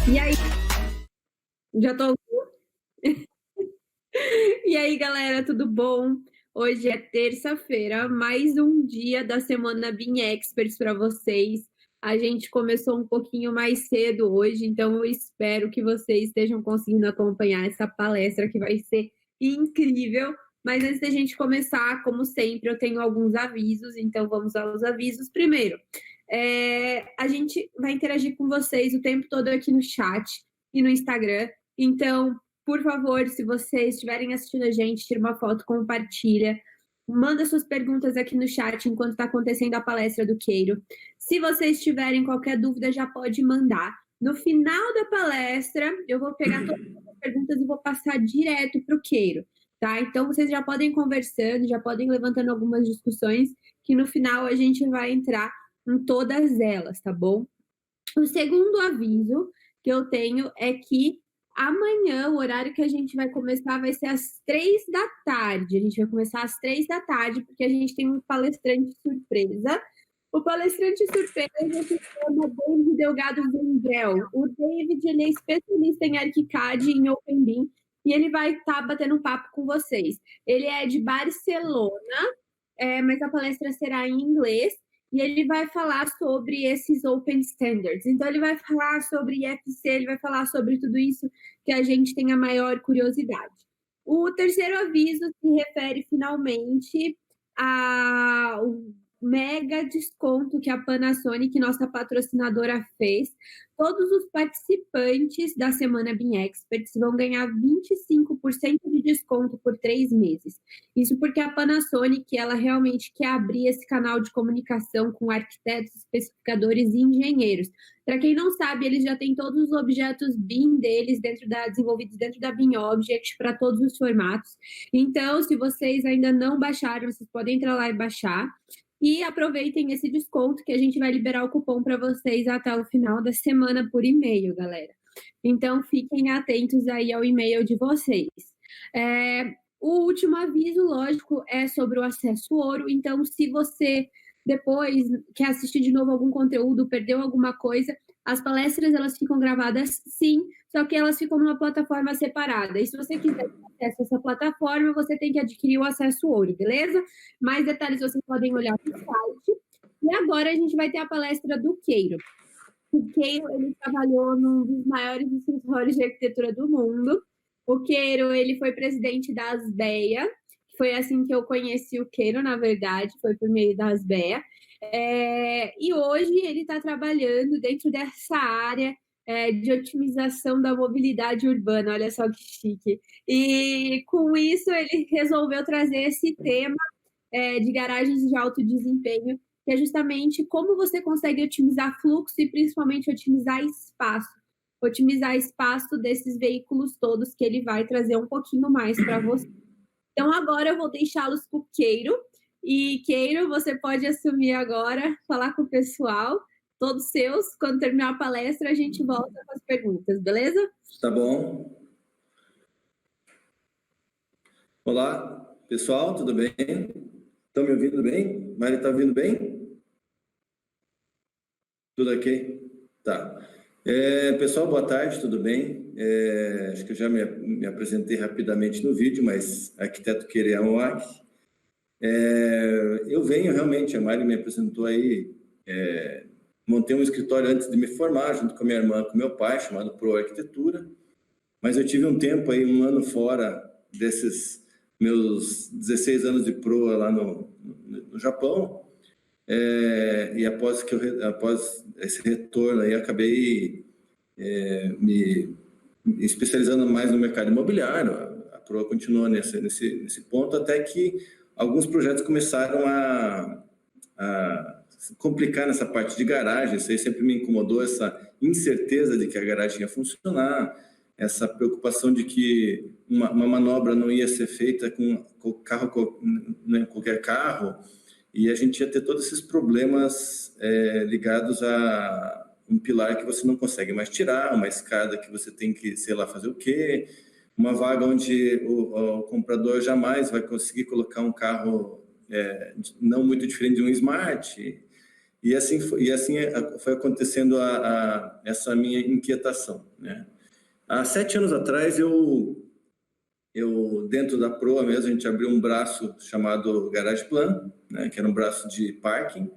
E aí, já tô. E aí, galera, tudo bom? Hoje é terça-feira, mais um dia da semana Bean Experts para vocês. A gente começou um pouquinho mais cedo hoje, então eu espero que vocês estejam conseguindo acompanhar essa palestra que vai ser incrível. Mas antes da gente começar, como sempre, eu tenho alguns avisos, então vamos aos avisos. Primeiro, a gente vai interagir com vocês o tempo todo aqui no chat e no Instagram. Então, por favor, se vocês estiverem assistindo a gente, tira uma foto, compartilha, manda suas perguntas aqui no chat enquanto está acontecendo a palestra do Queiro. Se vocês tiverem qualquer dúvida, já pode mandar. No final da palestra, eu vou pegar todas as perguntas e vou passar direto para o Queiro, tá? Então, vocês já podem ir conversando, já podem ir levantando algumas discussões, que no final a gente vai entrar em todas elas, tá bom? O segundo aviso que eu tenho é que amanhã, o horário que a gente vai começar vai ser às 3 da tarde. A gente vai começar às 3 da tarde, porque a gente tem um palestrante surpresa. O palestrante surpresa se chama David Delgado Vendrell. O David, ele é especialista em ArchiCAD e em OpenBeam, e ele vai estar batendo um papo com vocês. Ele é de Barcelona, mas a palestra será em inglês, e ele vai falar sobre esses Open Standards. Então, ele vai falar sobre IFC, ele vai falar sobre tudo isso que a gente tem a maior curiosidade. O terceiro aviso se refere finalmente ao mega desconto que a Panasonic, nossa patrocinadora, fez. Todos os participantes da Semana Bean Experts vão ganhar 25% de desconto por 3 meses. Isso porque a Panasonic, ela realmente quer abrir esse canal de comunicação com arquitetos, especificadores e engenheiros. Para quem não sabe, eles já têm todos os objetos BIM deles desenvolvidos dentro da BIM Object para todos os formatos. Então, se vocês ainda não baixaram, vocês podem entrar lá e baixar. E aproveitem esse desconto que a gente vai liberar o cupom para vocês até o final da semana por e-mail, galera. Então, fiquem atentos aí ao e-mail de vocês. O último aviso, lógico, é sobre o acesso ouro. Então, se você depois quer assistir de novo algum conteúdo, perdeu alguma coisa, as palestras elas ficam gravadas sim, só que elas ficam numa plataforma separada. E se você quiser ter acesso a essa plataforma, você tem que adquirir o acesso ouro, beleza? Mais detalhes vocês podem olhar no site. E agora a gente vai ter a palestra do Queiro. O Queiro, ele trabalhou num dos maiores escritórios de arquitetura do mundo. O Queiro, ele foi presidente da Asbeia, foi assim que eu conheci o Queiro, na verdade, foi por meio da Asbeia. E hoje ele está trabalhando dentro dessa área de otimização da mobilidade urbana, olha só que chique. E com isso ele resolveu trazer esse tema de garagens de alto desempenho, que é justamente como você consegue otimizar fluxo e principalmente otimizar espaço desses veículos todos, que ele vai trazer um pouquinho mais para você. Então, agora eu vou deixá-los com o Queiro. E, Queiro, você pode assumir agora, falar com o pessoal, todos seus. Quando terminar a palestra, a gente volta com as perguntas, beleza? Tá bom. Olá, pessoal, tudo bem? Estão me ouvindo bem? Mari, está ouvindo bem? Tudo ok? Tá. Pessoal, boa tarde, tudo bem? Acho que eu já me apresentei rapidamente no vídeo, mas arquiteto Queiro Amouaki. Eu venho realmente, a Mari me apresentou aí, montei um escritório antes de me formar, junto com a minha irmã, com meu pai, chamado Pro Arquitetura, mas eu tive um tempo aí, um ano fora desses meus 16 anos de proa lá no Japão, e após esse retorno aí, acabei me especializando mais no mercado imobiliário. A proa continuou nesse ponto, até que alguns projetos começaram a complicar nessa parte de garagem. Isso aí sempre me incomodou, essa incerteza de que a garagem ia funcionar, essa preocupação de que uma manobra não ia ser feita com qualquer carro, e a gente ia ter todos esses problemas ligados a um pilar que você não consegue mais tirar, uma escada que você tem que, sei lá, fazer o quê, uma vaga onde o comprador jamais vai conseguir colocar um carro não muito diferente de um Smart. E assim foi acontecendo essa minha inquietação, né? Há 7 anos atrás, eu dentro da Proa mesmo, a gente abriu um braço chamado Garage Plan, né, que era um braço de parking,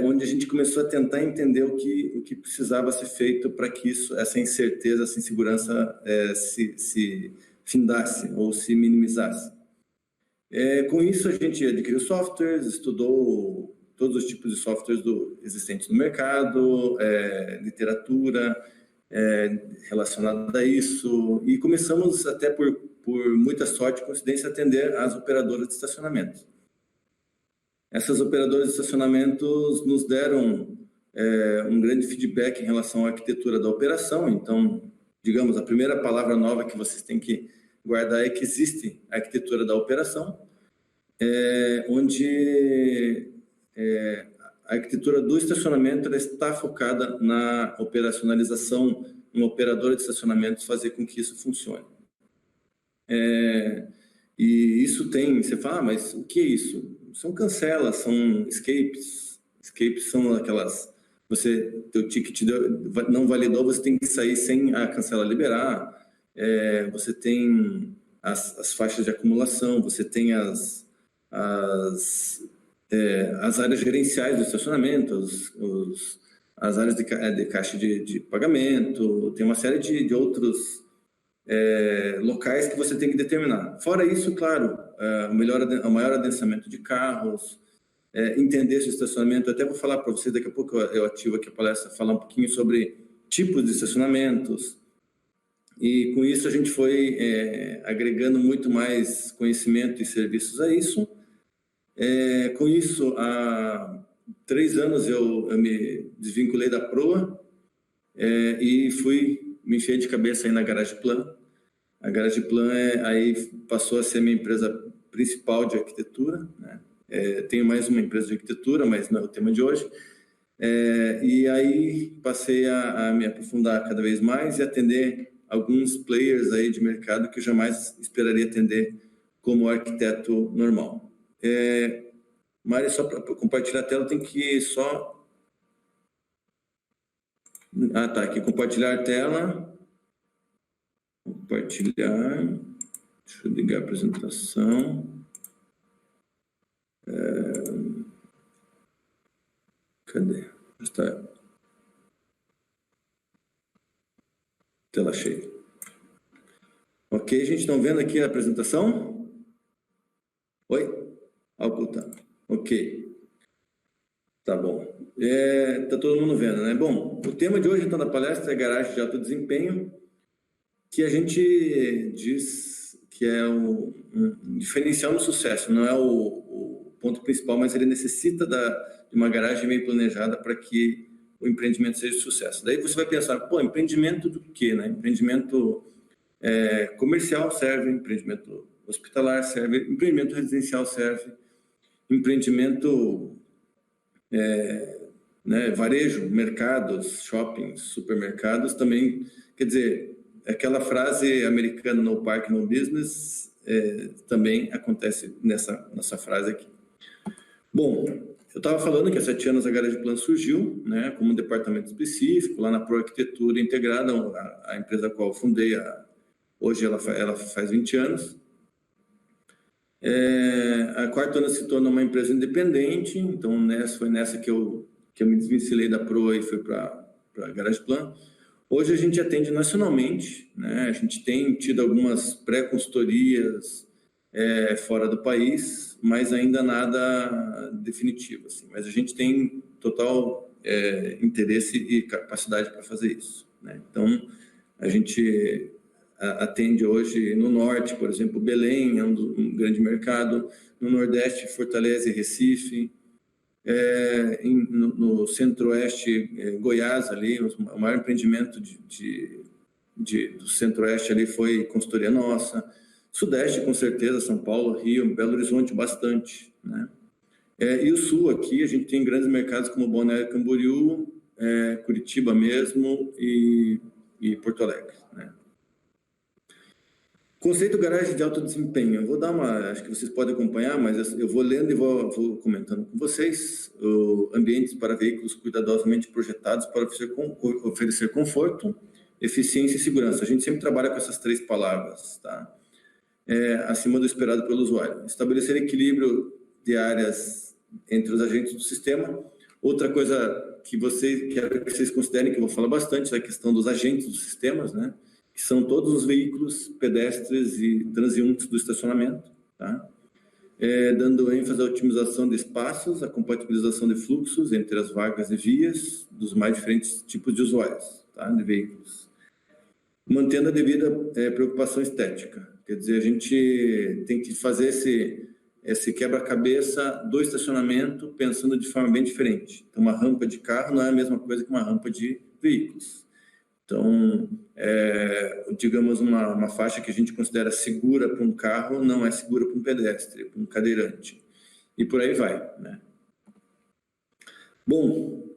onde a gente começou a tentar entender o que precisava ser feito para que essa incerteza, essa insegurança se findasse ou se minimizasse. Com isso, a gente adquiriu softwares, estudou todos os tipos de softwares existentes no mercado, literatura relacionada a isso, e começamos até por muita sorte e coincidência a atender as operadoras de estacionamento. Essas operadoras de estacionamentos nos deram um grande feedback em relação à arquitetura da operação. Então, digamos, a primeira palavra nova que vocês têm que guardar é que existe a arquitetura da operação, onde a arquitetura do estacionamento ela está focada na operacionalização, uma operadora de estacionamentos fazer com que isso funcione. E isso você fala, mas o que é isso? São cancelas, são escapes. Escapes são aquelas, teu ticket não validou, você tem que sair sem a cancela liberar. Você tem as faixas de acumulação, você tem as áreas gerenciais do estacionamento, as áreas de caixa de pagamento, tem uma série de outros locais que você tem que determinar. Fora isso, claro, o maior adensamento de carros, entender esse estacionamento. Até vou falar para vocês, daqui a pouco eu ativo aqui a palestra, falar um pouquinho sobre tipos de estacionamentos. E com isso a gente foi agregando muito mais conhecimento e serviços a isso. Com isso, há 3 anos eu me desvinculei da Proa e me enfiei de cabeça aí na Garage Plan. A Garage Plan aí passou a ser a minha empresa principal de arquitetura, né? Tenho mais uma empresa de arquitetura, mas não é o tema de hoje. E aí passei a me aprofundar cada vez mais e atender alguns players aí de mercado que eu jamais esperaria atender como arquiteto normal. Mari, só para compartilhar a tela, tem que só... tá, aqui, compartilhar a tela. Compartilhar. Deixa eu ligar a apresentação. Cadê? Está... Tela cheia. Ok, gente, estão vendo aqui a apresentação? Oi? Ocultando. Ok. Tá bom. Tá todo mundo vendo, né? Bom, o tema de hoje, então, da palestra é garagem de alto desempenho, que a gente diz que é um diferencial no sucesso. Não é o ponto principal, mas ele necessita de uma garagem bem planejada para que o empreendimento seja de sucesso. Daí você vai pensar, pô, empreendimento do quê, né? Empreendimento comercial serve, empreendimento hospitalar serve, empreendimento residencial serve, empreendimento varejo, mercados, shoppings, supermercados também. Quer dizer, aquela frase americana, no park, no business, também acontece nessa frase aqui. Bom, eu estava falando que há 7 anos a Garage Plan surgiu, né, como um departamento específico, lá na Pro Arquitetura Integrada, a empresa a qual eu fundei, hoje ela faz 20 anos. A Quartona se tornou uma empresa independente, então foi nessa que eu me desvencilhei da Proa e fui para a Garage Plan. Hoje a gente atende nacionalmente, né? A gente tem tido algumas pré-consultorias fora do país, mas ainda nada definitivo, assim. Mas a gente tem total interesse e capacidade para fazer isso, né? Então, a gente atende hoje no norte, por exemplo, Belém é um grande mercado, no nordeste, Fortaleza e Recife, no centro-oeste, Goiás, ali, o maior empreendimento do centro-oeste ali foi consultoria nossa, sudeste, com certeza, São Paulo, Rio, Belo Horizonte, bastante, né? E o sul aqui, a gente tem grandes mercados como Balneário Camboriú, Curitiba mesmo e Porto Alegre, né? Conceito garagem de alto desempenho. Eu vou dar acho que vocês podem acompanhar, mas eu vou lendo e vou comentando com vocês. Ambientes para veículos cuidadosamente projetados para oferecer conforto, eficiência e segurança. A gente sempre trabalha com essas 3 palavras, tá? Acima do esperado pelo usuário. Estabelecer equilíbrio de áreas entre os agentes do sistema. Outra coisa que quero que vocês considerem, que eu vou falar bastante, é a questão dos agentes dos sistemas, né? Que são todos os veículos, pedestres e transeuntes do estacionamento, tá? Dando ênfase à otimização de espaços, a compatibilização de fluxos entre as vagas e vias dos mais diferentes tipos de usuários, tá? De veículos. Mantendo a devida preocupação estética. Quer dizer, a gente tem que fazer esse quebra-cabeça do estacionamento pensando de forma bem diferente. Então, uma rampa de carro não é a mesma coisa que uma rampa de veículos. Então, digamos, uma faixa que a gente considera segura para um carro não é segura para um pedestre, para um cadeirante. E por aí vai, né? Bom,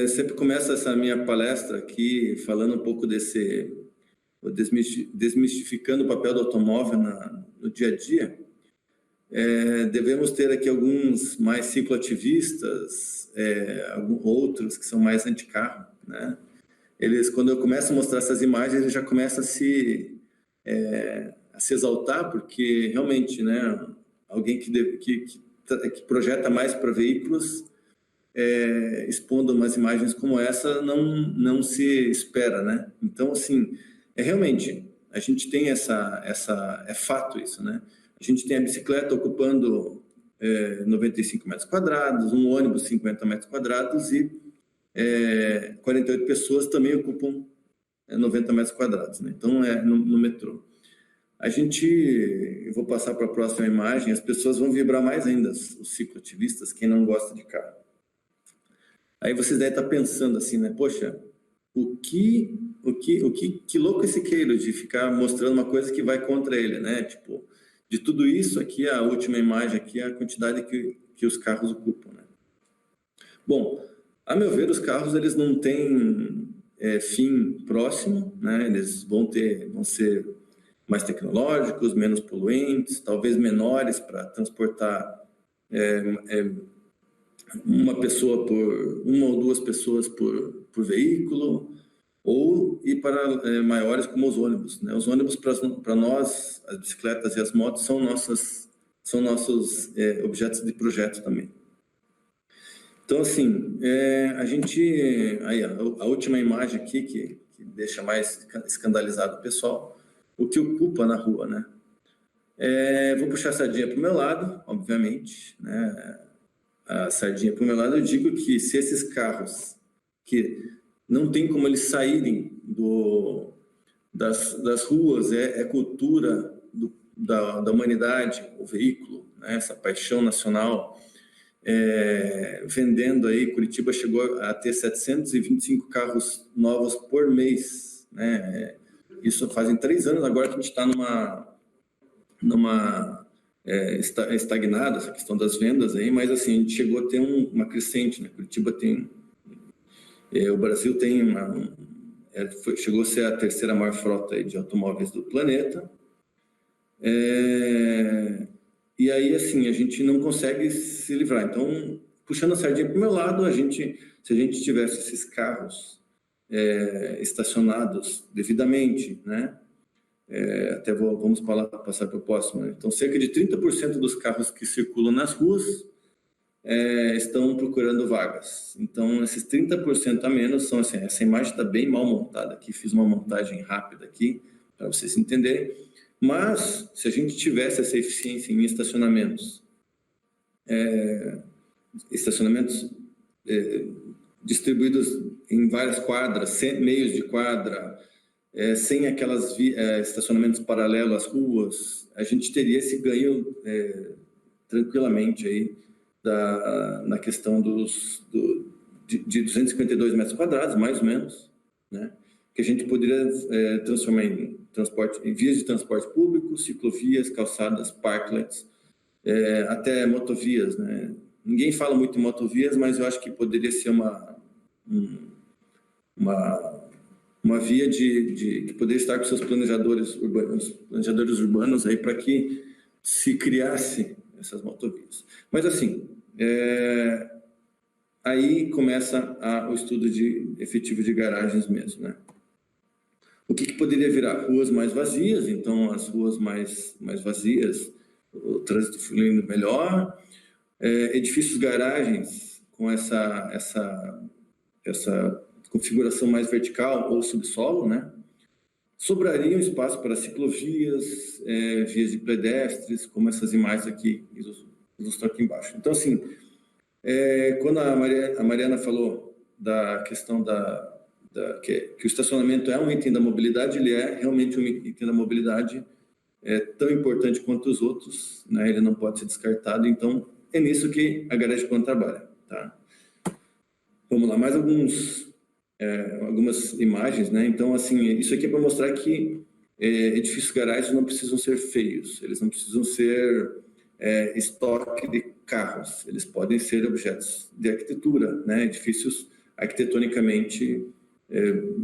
sempre começo essa minha palestra aqui falando um pouco desmistificando o papel do automóvel no dia a dia. Devemos ter aqui alguns mais cicloativistas, outros que são mais anti-carro, né? Quando eu começo a mostrar essas imagens, eles já começam a se exaltar, porque realmente, né, alguém que projeta mais para veículos, expondo umas imagens como essa, não se espera, né? Então, assim, realmente, a gente tem é fato isso, né? A gente tem a bicicleta ocupando 95 metros quadrados, um ônibus 50 metros quadrados e 48 pessoas também ocupam 90 metros quadrados, né? Então, no metrô. Eu vou passar para a próxima imagem, as pessoas vão vibrar mais ainda, os cicloativistas, quem não gosta de carro. Aí vocês devem estar pensando assim, né? Poxa, que louco esse Queiro de ficar mostrando uma coisa que vai contra ele, né? Tipo, de tudo isso aqui, a última imagem aqui é a quantidade que os carros ocupam, né? Bom, a meu ver, os carros eles não têm fim próximo, né? Eles vão ser mais tecnológicos, menos poluentes, talvez menores para transportar uma ou duas pessoas por veículo, e para maiores como os ônibus, né? Os ônibus para nós, as bicicletas e as motos são nossos objetos de projeto também. Então, assim, aí, a última imagem aqui, que deixa mais escandalizado o pessoal, o que ocupa na rua, né? Vou puxar a sardinha para o meu lado, obviamente, né? A sardinha para o meu lado, eu digo que se esses carros, que não tem como eles saírem das ruas, cultura da humanidade, o veículo, né? Essa paixão nacional, vendendo aí, Curitiba chegou a ter 725 carros novos por mês, né? Isso fazem 3 anos agora que a gente está estagnado essa questão das vendas aí, mas assim, a gente chegou a ter uma crescente, né? Curitiba o Brasil tem chegou a ser a 3ª maior frota aí de automóveis do planeta, e aí, assim, a gente não consegue se livrar. Então, puxando a sardinha para o meu lado, se a gente tivesse esses carros estacionados devidamente, né? Vamos passar para o próximo. Né? Então, cerca de 30% dos carros que circulam nas ruas estão procurando vagas. Então, esses 30% a menos são assim, essa imagem está bem mal montada aqui, fiz uma montagem rápida aqui, para vocês entenderem. Mas, se a gente tivesse essa eficiência em estacionamentos distribuídos em várias quadras, meios de quadra, sem aquelas estacionamentos paralelos às ruas, a gente teria esse ganho tranquilamente aí na questão de 252 metros quadrados, mais ou menos, né? Que a gente poderia transformar em vias de transporte público, ciclovias, calçadas, parklets, até motovias, né? Ninguém fala muito em motovias, mas eu acho que poderia ser uma uma via de poder estar com seus planejadores urbanos aí para que se criasse essas motovias. Mas assim, aí começa o estudo efetivo de garagens mesmo, né? O que poderia virar? Ruas mais vazias, então as ruas mais vazias, o trânsito fluindo melhor, edifícios garagens com essa configuração mais vertical ou subsolo, né? Sobraria um espaço para ciclovias, vias de pedestres, como essas imagens aqui ilustram aqui embaixo. Então, assim, quando a Mariana falou da questão que o estacionamento é um item da mobilidade, ele é realmente um item da mobilidade tão importante quanto os outros, né? Ele não pode ser descartado, então é nisso que a Garage Plan trabalha, tá? Vamos lá, mais algumas imagens, né? Então, assim, isso aqui é para mostrar que edifícios garagens não precisam ser feios, eles não precisam ser estoque de carros, eles podem ser objetos de arquitetura, né? Edifícios arquitetonicamente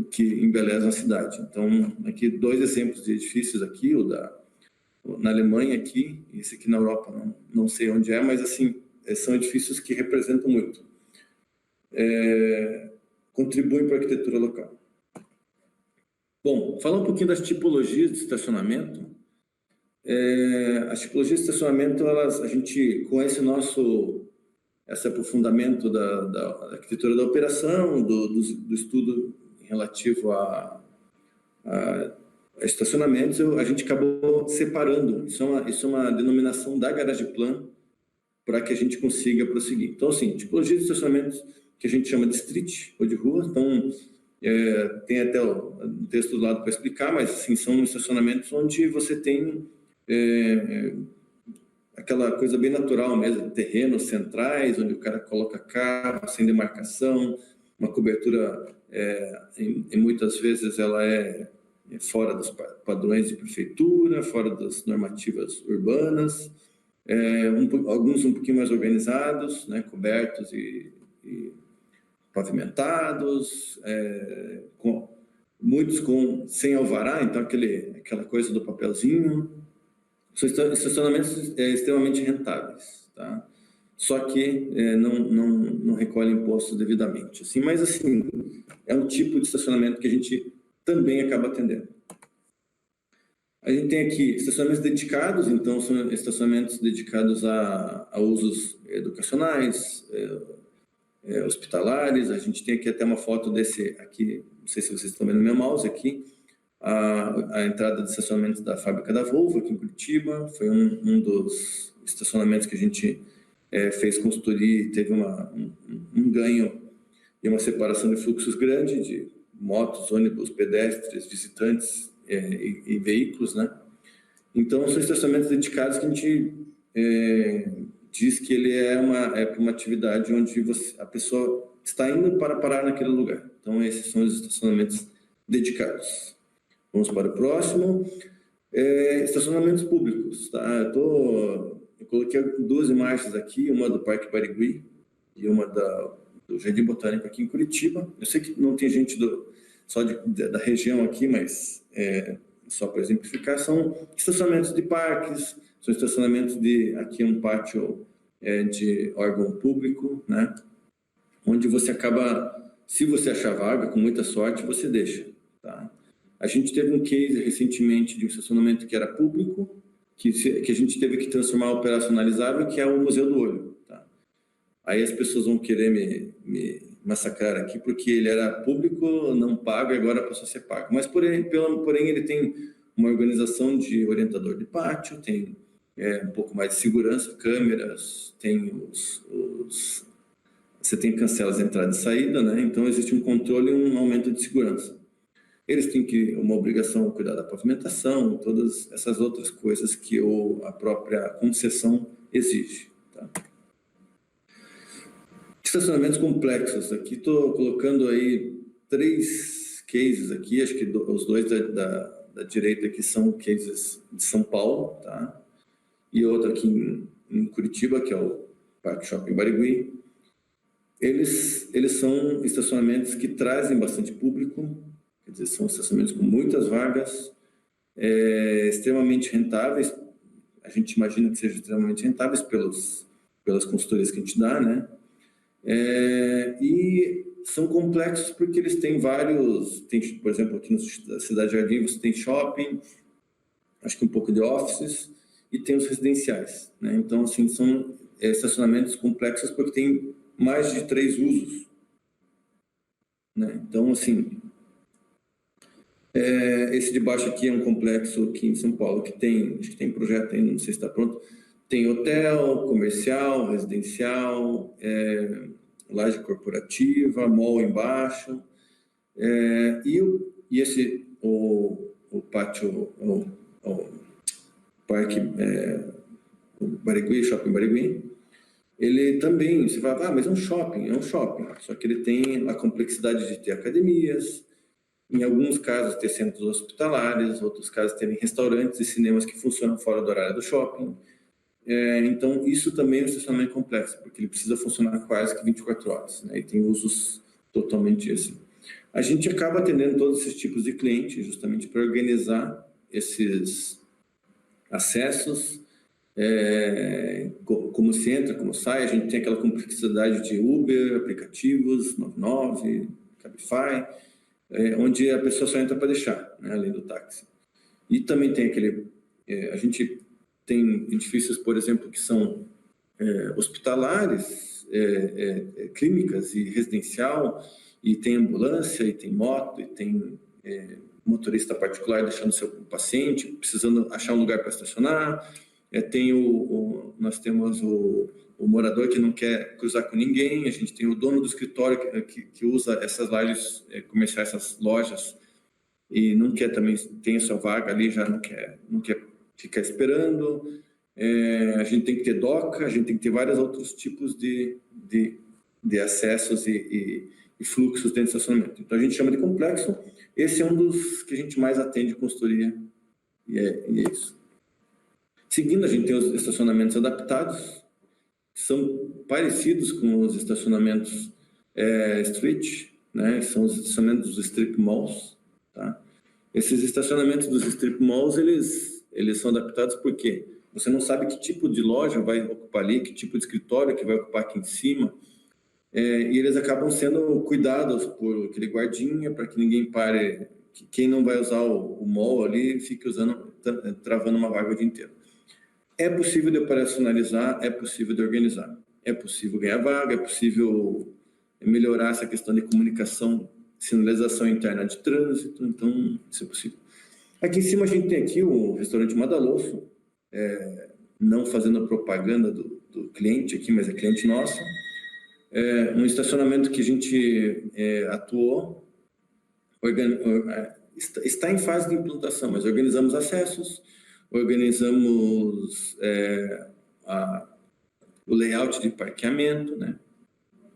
que embelezam a cidade. Então, aqui 2 exemplos de edifícios aqui, na Alemanha aqui, esse aqui na Europa, não sei onde mas assim, são edifícios que representam muito. Contribuem para a arquitetura local. Bom, falar um pouquinho das tipologias de estacionamento. As tipologias de estacionamento, a gente, com esse aprofundamento da arquitetura da operação, do estudo relativo a estacionamentos, a gente acabou separando. Isso é uma denominação da Garage Plan para que a gente consiga prosseguir. Então, assim, tipologia de estacionamentos que a gente chama de street ou de rua. Então, tem até o texto do lado para explicar, mas assim, são estacionamentos onde você tem aquela coisa bem natural mesmo, terrenos centrais, onde o cara coloca carro, sem demarcação, uma cobertura, e muitas vezes ela é fora dos padrões de prefeitura, fora das normativas urbanas, alguns um pouquinho mais organizados, né, cobertos e pavimentados, muitos sem alvará, então aquela coisa do papelzinho. São estacionamentos extremamente rentáveis, tá? Só que não recolhem impostos devidamente. Assim, mas, assim, é um tipo de estacionamento que a gente também acaba atendendo. A gente tem aqui estacionamentos dedicados, então são estacionamentos dedicados a usos educacionais, hospitalares. A gente tem aqui até uma foto desse aqui, não sei se vocês estão vendo meu mouse aqui, a entrada de estacionamento da fábrica da Volvo aqui em Curitiba. Foi um dos estacionamentos que a gente fez consultoria e teve um ganho e uma separação de fluxos grande de motos, ônibus, pedestres, visitantes e veículos, né? Então, são estacionamentos dedicados que a gente diz que ele é uma atividade onde a pessoa está indo para parar naquele lugar. Então, esses são os estacionamentos dedicados. Vamos para o próximo. Estacionamentos públicos, tá? Eu coloquei 2 imagens aqui, uma do Parque Barigui e uma do Jardim Botânico aqui em Curitiba. Eu sei que não tem gente só da região aqui, mas só para exemplificar, são estacionamentos de parques, são estacionamentos aqui um pátio de órgão público, né? Onde você acaba, se você achar vaga, com muita sorte, você deixa, tá? A gente teve um case recentemente de um estacionamento que era público, que a gente teve que transformar operacionalizável, que é o Museu do Olho, tá? Aí as pessoas vão querer me massacrar aqui, porque ele era público, não pago, e agora passou a ser pago. Mas, porém, ele tem uma organização de orientador de pátio, tem um pouco mais de segurança, câmeras, tem você tem cancelas de entrada e saída, né? Então, existe um controle e um aumento de segurança. Eles têm uma obrigação de cuidar da pavimentação, todas essas outras coisas que a própria concessão exige, tá? Estacionamentos complexos. Aqui estou colocando aí 3 cases aqui, acho que os 2 da direita aqui são cases de São Paulo, tá? E outro aqui em Curitiba, que é o Parque Shopping Barigui. Eles são estacionamentos que trazem bastante público, quer dizer, são estacionamentos com muitas vagas, extremamente rentáveis, a gente imagina que sejam extremamente rentáveis pelas consultorias que a gente dá, né? E são complexos porque eles têm vários, por exemplo, aqui na Cidade Jardim você tem shopping, acho que um pouco de offices, e tem os residenciais, né? Então, assim, são estacionamentos complexos porque tem mais de 3 usos, né? Então, assim, esse de baixo aqui é um complexo aqui em São Paulo que tem, acho que tem projeto ainda, não sei se está pronto, tem hotel, comercial, residencial, laje corporativa, mall embaixo, e esse, o pátio, o parque, o Barigui, Shopping Barigui, ele também, você fala, mas é um shopping, só que ele tem a complexidade de ter academias, em alguns casos ter centros hospitalares, outros casos terem restaurantes e cinemas que funcionam fora do horário do shopping. Então, isso também é um estacionamento complexo, porque ele precisa funcionar quase que 24 horas, né? E tem usos totalmente assim. A gente acaba atendendo todos esses tipos de clientes, justamente para organizar esses acessos, como se entra, como sai. A gente tem aquela complexidade de Uber, aplicativos, 99, Cabify, onde a pessoa só entra para deixar, né, além do táxi. E também tem aquele... a gente tem edifícios, por exemplo, que são hospitalares, clínicas e residencial, e tem ambulância, e tem moto, e tem motorista particular deixando seu paciente, precisando achar um lugar para estacionar. Nós temos o morador que não quer cruzar com ninguém, a gente tem o dono do escritório que usa essas lajes comerciais, essas lojas, e não quer também, tem a sua vaga ali, já não quer ficar esperando. A gente tem que ter doca, a gente tem que ter vários outros tipos de acessos e fluxos dentro do estacionamento. Então a gente chama de complexo. Esse é um dos que a gente mais atende consultoria, e é isso. Seguindo, a gente tem os estacionamentos adaptados, que são parecidos com os estacionamentos street, né? São os estacionamentos dos strip malls, tá? Esses estacionamentos dos strip malls, eles são adaptados porque você não sabe que tipo de loja vai ocupar ali, que tipo de escritório que vai ocupar aqui em cima, e eles acabam sendo cuidados por aquele guardinha para que ninguém pare, que quem não vai usar o mall ali fique travando uma vaga o dia inteiro. É possível de operacionalizar, é possível de organizar, é possível ganhar vaga, é possível melhorar essa questão de comunicação, sinalização interna de trânsito, então isso é possível. Aqui em cima a gente tem aqui o restaurante Madaloso, não fazendo propaganda do cliente aqui, mas é cliente nosso. Um estacionamento que a gente atuou, está em fase de implantação, mas organizamos acessos, organizamos o layout de parqueamento, né?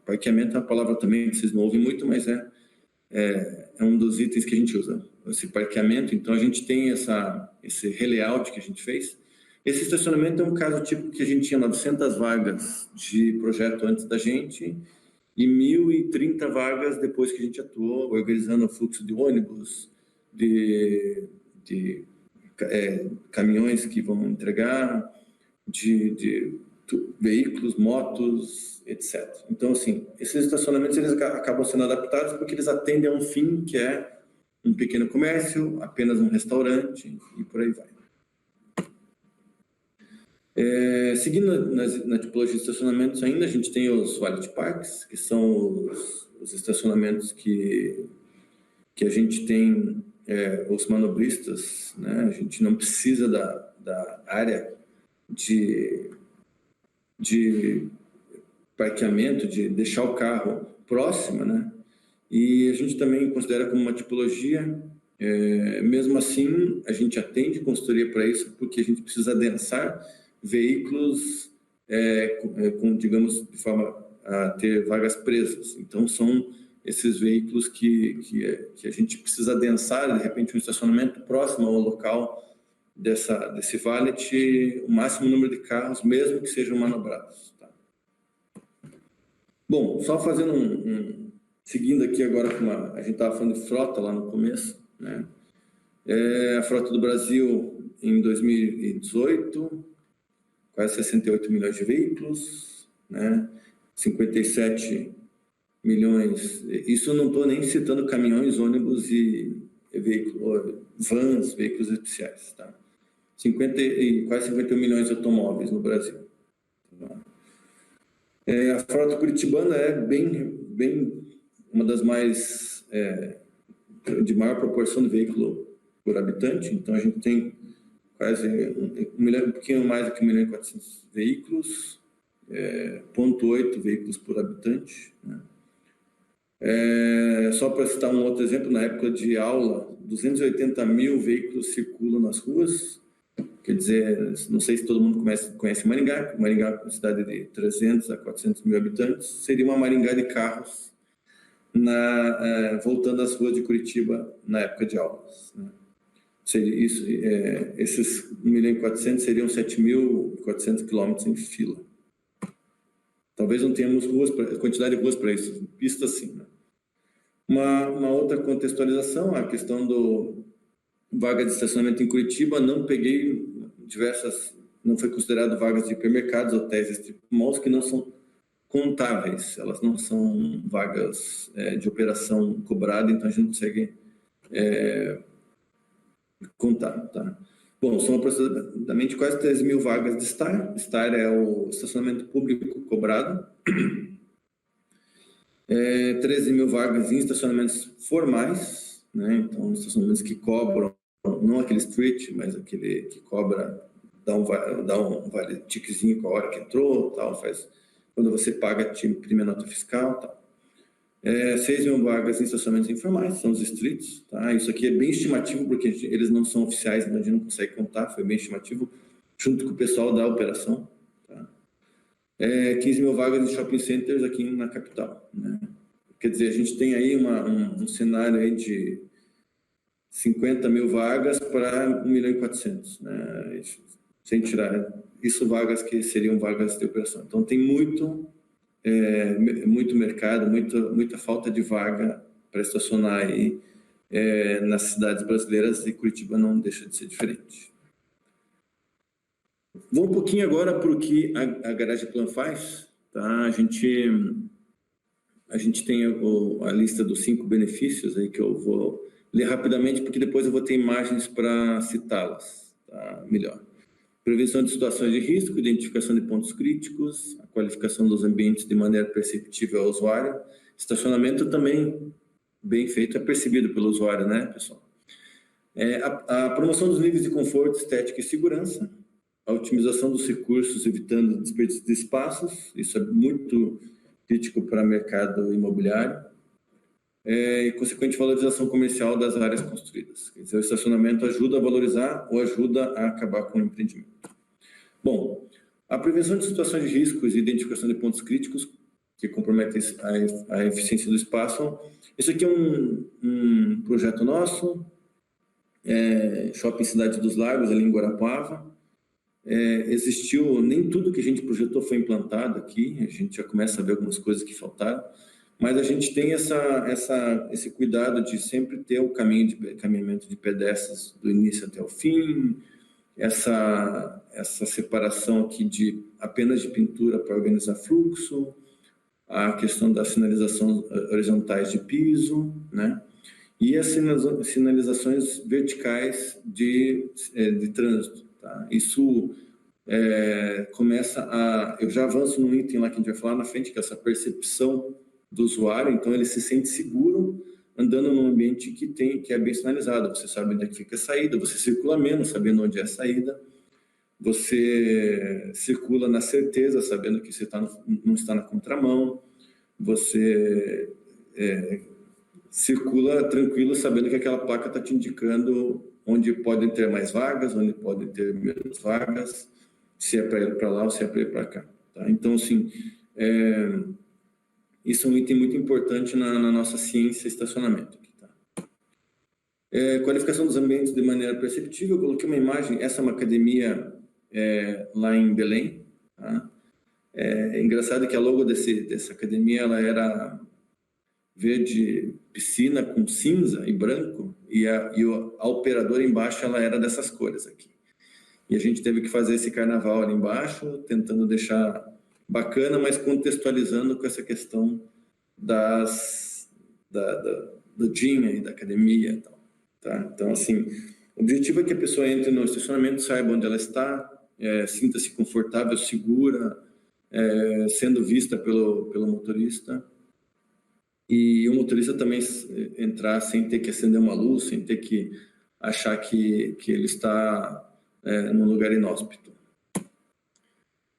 Parqueamento é uma palavra também que vocês não ouvem muito, mas é um dos itens que a gente usa, esse parqueamento. Então a gente tem esse relayout que a gente fez. Esse estacionamento é um caso tipo que a gente tinha 900 vagas de projeto antes da gente e 1.030 vagas depois que a gente atuou, organizando o fluxo de ônibus, de caminhões que vão entregar, de veículos, motos, etc. Então, assim, esses estacionamentos eles acabam sendo adaptados porque eles atendem a um fim que é um pequeno comércio, apenas um restaurante e por aí vai. Seguindo na tipologia de estacionamentos ainda, a gente tem os valet parks, que são os estacionamentos que a gente tem os manobristas, né? A gente não precisa da área de parqueamento, de deixar o carro próxima, né? E a gente também considera como uma tipologia. Mesmo assim, a gente atende consultoria para isso, porque a gente precisa adensar veículos digamos, de forma a ter vagas presas. Então, são esses veículos que a gente precisa adensar, de repente, um estacionamento próximo ao local desse valet, o máximo número de carros, mesmo que sejam manobrados. Tá? Bom, só fazendo seguindo aqui agora, a gente estava falando de frota lá no começo, né? A frota do Brasil em 2018, quase 68 milhões de veículos, né? 57 milhões, isso eu não estou nem citando caminhões, ônibus e vans, veículos especiais, tá? Quase 51 milhões de automóveis no Brasil. Tá? A frota curitibana é bem uma das mais de maior proporção de veículo por habitante, então a gente tem quase um pouquinho mais do que 1.400.000 veículos, 0,8 veículos por habitante, né? Só para citar um outro exemplo, na época de aula, 280 mil veículos circulam nas ruas. Quer dizer, não sei se todo mundo conhece Maringá. Maringá é uma cidade de 300 a 400 mil habitantes. Seria uma Maringá de carros voltando às ruas de Curitiba na época de aulas, né? Seria isso, esses 1.400.000 seriam 7.400 quilômetros em fila. Talvez não tenhamos quantidade de ruas para isso, pistas sim, né? Uma outra contextualização, a questão do vaga de estacionamento em Curitiba, não foi considerado vagas de hipermercados, hotéis, strip malls, que não são contáveis, elas não são vagas de operação cobrada, então a gente não consegue contar, tá? Bom, são aproximadamente quase 13.000 vagas de STAR. STAR é o estacionamento público cobrado. 13.000 vagas em estacionamentos formais, né? Então, estacionamentos que cobram, não aquele street, mas aquele que cobra, dá um vale tiquezinho com a hora que entrou, tal, quando você paga, te imprime a nota fiscal, tal. 6.000 vagas em estacionamentos informais, são os streets, tá? Isso aqui é bem estimativo, porque eles não são oficiais, então a gente não consegue contar, foi bem estimativo, junto com o pessoal da operação, tá? 15.000 vagas em shopping centers aqui na capital, né? Quer dizer, a gente tem aí um cenário aí de 50.000 vagas para 1.400.000, né? Sem tirar isso, vagas que seriam vagas de operação. Então tem muito mercado, muita falta de vaga para estacionar aí nas cidades brasileiras, e Curitiba não deixa de ser diferente. Vou um pouquinho agora para o que a Garage Plan faz, tá? A gente tem a lista dos 5 benefícios aí que eu vou ler rapidamente, porque depois eu vou ter imagens para citá-las, tá? Melhor. Prevenção de situações de risco, identificação de pontos críticos, a qualificação dos ambientes de maneira perceptível ao usuário. Estacionamento também, bem feito, é percebido pelo usuário, né, pessoal? A promoção dos níveis de conforto, estética e segurança, a otimização dos recursos, evitando desperdício de espaços, isso é muito crítico para o mercado imobiliário, e consequente valorização comercial das áreas construídas. Quer dizer, o estacionamento ajuda a valorizar ou ajuda a acabar com o empreendimento. Bom, a prevenção de situações de riscos e identificação de pontos críticos que comprometem a eficiência do espaço. Isso aqui é um projeto nosso, Shopping Cidade dos Lagos, ali em Guarapuava. Nem tudo que a gente projetou foi implantado aqui, a gente já começa a ver algumas coisas que faltaram, mas a gente tem esse cuidado de sempre ter o caminhamento de pedestres do início até o fim, essa separação aqui apenas de pintura para organizar fluxo, a questão das sinalizações horizontais de piso, né? E as sinalizações verticais de trânsito, tá? Isso eu já avanço no item lá que a gente vai falar na frente, que é essa percepção do usuário. Então ele se sente seguro andando num ambiente que é bem sinalizado. Você sabe onde é que fica a saída, você circula menos sabendo onde é a saída, você circula na certeza sabendo que você não está na contramão, você circula tranquilo sabendo que aquela placa está te indicando onde podem ter mais vagas, onde podem ter menos vagas, se é para ir para lá ou se é para ir para cá, tá? Então, assim, isso é um item muito importante na nossa ciência estacionamento. Tá? Qualificação dos ambientes de maneira perceptível. Eu coloquei uma imagem, essa é uma academia lá em Belém. Tá? É engraçado que a logo dessa academia ela era verde piscina com cinza e branco, e a operadora embaixo ela era dessas cores aqui. E a gente teve que fazer esse carnaval ali embaixo, tentando deixar bacana, mas contextualizando com essa questão do gym e da academia e tal, tá? Então, assim, o objetivo é que a pessoa entre no estacionamento, saiba onde ela está, sinta-se confortável, segura, sendo vista pelo motorista, e o motorista também entrar sem ter que acender uma luz, sem ter que achar que ele está num lugar inóspito.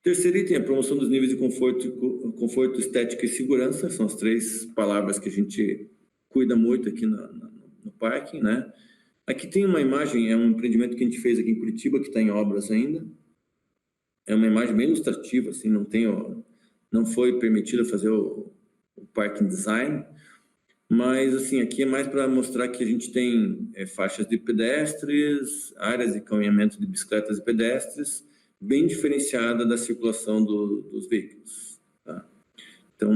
Terceiro item, a promoção dos níveis de conforto, estética e segurança, são as 3 palavras que a gente cuida muito aqui no parque, né? Aqui tem uma imagem, é um empreendimento que a gente fez aqui em Curitiba, que está em obras ainda. É uma imagem bem ilustrativa, assim, não foi permitido fazer o parking design, mas assim, aqui é mais para mostrar que a gente tem faixas de pedestres, áreas de caminhamento de bicicletas e pedestres, bem diferenciada da circulação dos veículos, tá? Então,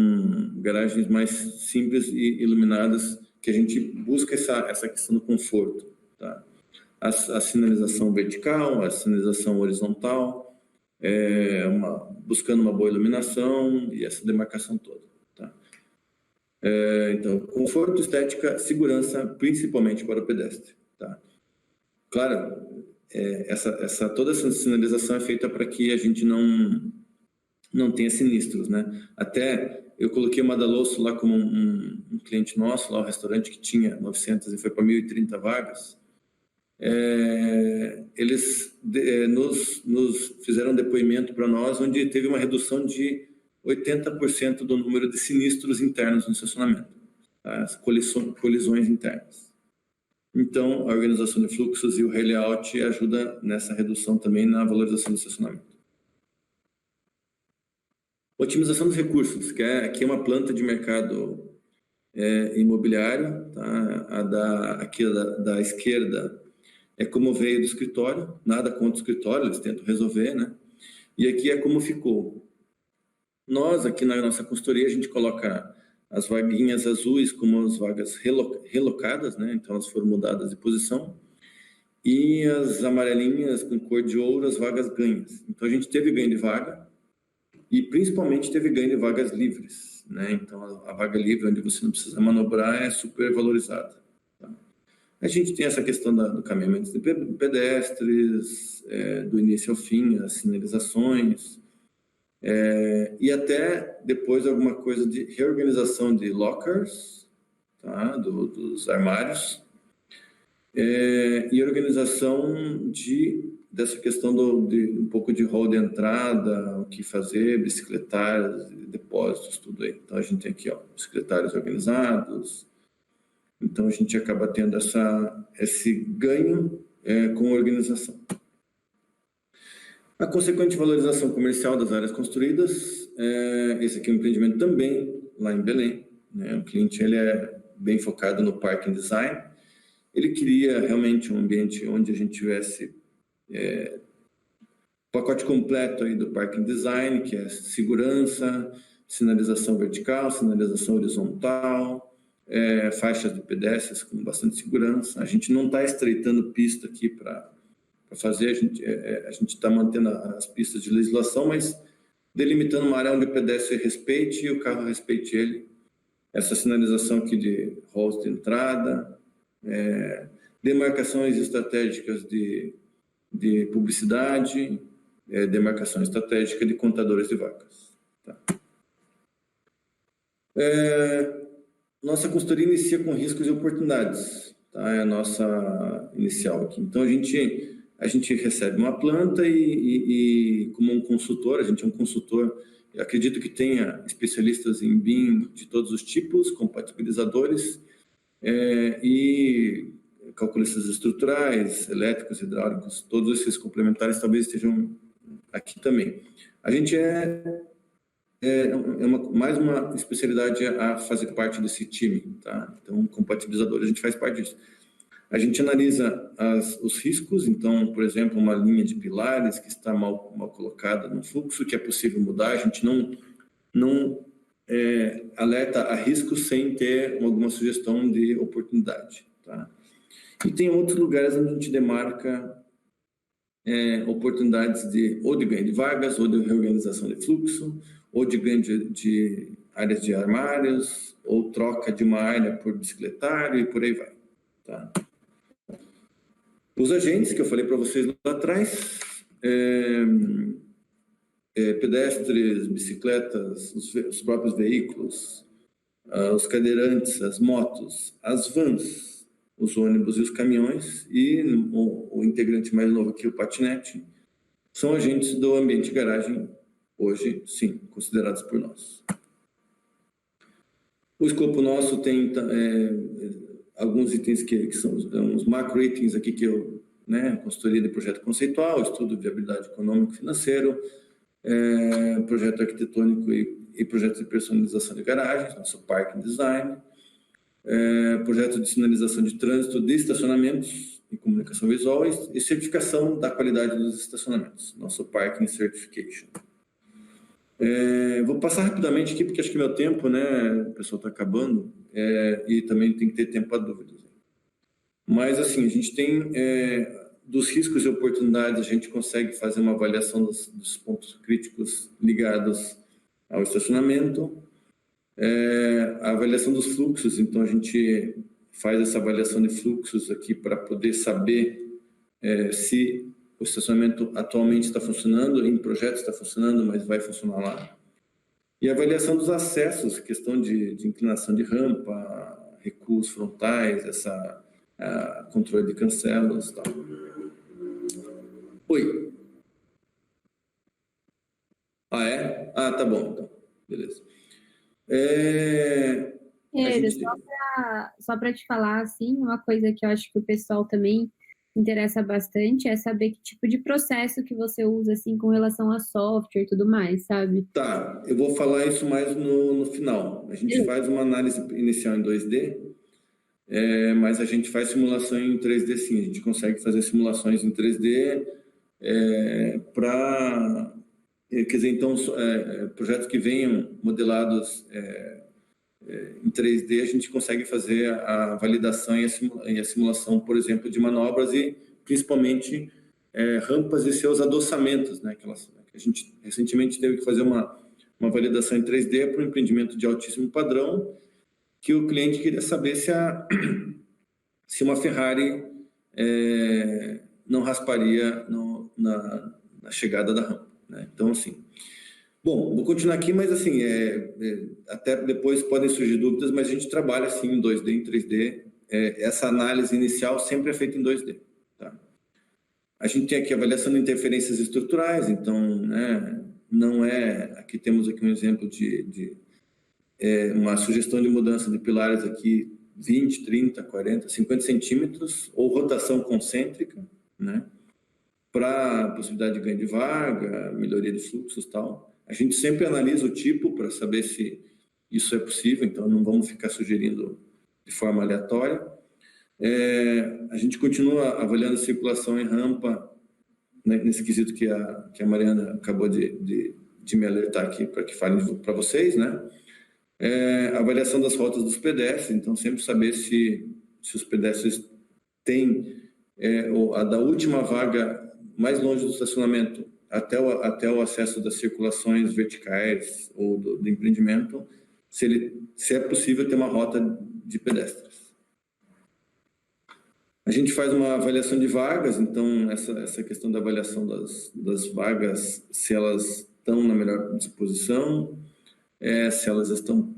garagens mais simples e iluminadas, que a gente busca essa questão do conforto, tá? A sinalização vertical, a sinalização horizontal, buscando uma boa iluminação e essa demarcação toda, tá? Então, conforto, estética, segurança, principalmente para o pedestre, tá? Claro, toda essa sinalização é feita para que a gente não tenha sinistros, né? Até eu coloquei o Madalosso lá como um cliente nosso, lá o restaurante que tinha 900 e foi para 1.030 vagas. Eles nos fizeram um depoimento para nós, onde teve uma redução de 80% do número de sinistros internos no estacionamento, tá? As colisões internas. Então, a organização de fluxos e o layout ajuda nessa redução também na valorização do estacionamento. Otimização dos recursos, que aqui é uma planta de mercado imobiliário, tá? Aqui da esquerda é como veio do escritório, nada contra o escritório, eles tentam resolver, né? E aqui é como ficou. Nós, aqui na nossa consultoria, a gente coloca as vaguinhas azuis como as vagas relocadas, né? Então, elas foram mudadas de posição. E as amarelinhas com cor de ouro, as vagas ganhas. Então, a gente teve ganho de vaga e, principalmente, teve ganho de vagas livres, né? Então, a vaga livre, onde você não precisa manobrar, é super valorizada, tá? A gente tem essa questão do caminhamento de pedestres, do início ao fim, as sinalizações, e até depois alguma coisa de reorganização de lockers, tá? Dos armários, e organização dessa questão de um pouco de hall de entrada, o que fazer, bicicletários, depósitos, tudo aí. Então a gente tem aqui, ó, bicicletários organizados. Então a gente acaba tendo esse ganho com a organização. A consequente valorização comercial das áreas construídas, esse aqui é um empreendimento também lá em Belém, né? O cliente ele é bem focado no parking design, ele queria realmente um ambiente onde a gente tivesse pacote completo aí do parking design, que é segurança, sinalização vertical, sinalização horizontal, faixas de pedestres com bastante segurança. A gente não está estreitando pista aqui para fazer, a gente está mantendo as pistas de legislação, mas delimitando uma área onde o pedestre respeite e o carro respeite ele. Essa sinalização aqui de halls de entrada, demarcações estratégicas de publicidade, demarcação estratégica de contadores de vagas, tá? Nossa consultoria inicia com riscos e oportunidades, tá? É a nossa inicial aqui. Então, a gente recebe uma planta e como um consultor, a gente é um consultor, eu acredito que tenha especialistas em BIM de todos os tipos, compatibilizadores e calculistas estruturais, elétricos, hidráulicos, todos esses complementares talvez estejam aqui também. A gente mais uma especialidade a fazer parte desse time, tá? Então, compatibilizador, a gente faz parte disso. A gente analisa os riscos, então, por exemplo, uma linha de pilares que está mal colocada no fluxo, que é possível mudar, a gente não alerta a risco sem ter alguma sugestão de oportunidade, tá? E tem outros lugares onde a gente demarca oportunidades ou de ganho de vagas, ou de reorganização de fluxo, ou de ganho de áreas de armários, ou troca de uma área por bicicletário e por aí vai, tá? Os agentes que eu falei para vocês lá atrás, pedestres, bicicletas, os próprios veículos, os cadeirantes, as motos, as vans, os ônibus e os caminhões, e o integrante mais novo aqui, o patinete, são agentes do ambiente de garagem, hoje, sim, considerados por nós. O escopo nosso tem alguns itens que são uns macro itens aqui que eu, consultoria de projeto conceitual, estudo de viabilidade econômico e financeiro, projeto arquitetônico e projeto de personalização de garagens, nosso parking design, projeto de sinalização de trânsito de estacionamentos e comunicação visual e certificação da qualidade dos estacionamentos, nosso parking certification. Vou passar rapidamente aqui, porque acho que meu tempo, o pessoal está acabando, e também tem que ter tempo para dúvidas. Mas, assim, a gente tem, dos riscos e oportunidades, a gente consegue fazer uma avaliação dos pontos críticos ligados ao estacionamento, a avaliação dos fluxos, então a gente faz essa avaliação de fluxos aqui para poder saber se o estacionamento atualmente está funcionando, em projeto está funcionando, mas vai funcionar lá. E a avaliação dos acessos, questão de inclinação de rampa, recuos frontais, controle de cancelas e tal. Oi. Ah, é? Ah, tá bom, então. Beleza. Gente... Só para te falar, assim, uma coisa que eu acho que o pessoal também interessa bastante é saber que tipo de processo que você usa, assim, com relação a software e tudo mais, sabe? Tá, eu vou falar isso mais no final. A gente faz uma análise inicial em 2D, mas a gente faz simulação em 3D sim. A gente consegue fazer simulações em 3D para... Quer dizer, então, projetos que venham modelados em 3D, a gente consegue fazer a validação e a simulação, por exemplo, de manobras e, principalmente, rampas e seus adoçamentos, que a gente recentemente teve que fazer uma validação em 3D para um empreendimento de altíssimo padrão, que o cliente queria saber se uma Ferrari não rasparia na chegada da rampa. Então, assim... Bom, vou continuar aqui, mas assim, até depois podem surgir dúvidas, mas a gente trabalha assim em 2D, em 3D. Essa análise inicial sempre é feita em 2D. Tá? A gente tem aqui a avaliação de interferências estruturais, então, não aqui temos aqui um exemplo de uma sugestão de mudança de pilares aqui 20, 30, 40, 50 centímetros, ou rotação concêntrica, para possibilidade de ganho de vaga, melhoria de fluxos e tal. A gente sempre analisa o tipo para saber se isso é possível, então não vamos ficar sugerindo de forma aleatória. A gente continua avaliando a circulação em rampa, nesse quesito que a Mariana acabou de me alertar aqui para que fale para vocês, A avaliação das rotas dos pedestres, então sempre saber se os pedestres têm a da última vaga mais longe do estacionamento até o acesso das circulações verticais ou do empreendimento, se é possível ter uma rota de pedestres. A gente faz uma avaliação de vagas, então essa questão da avaliação das vagas, se elas estão na melhor disposição, se elas estão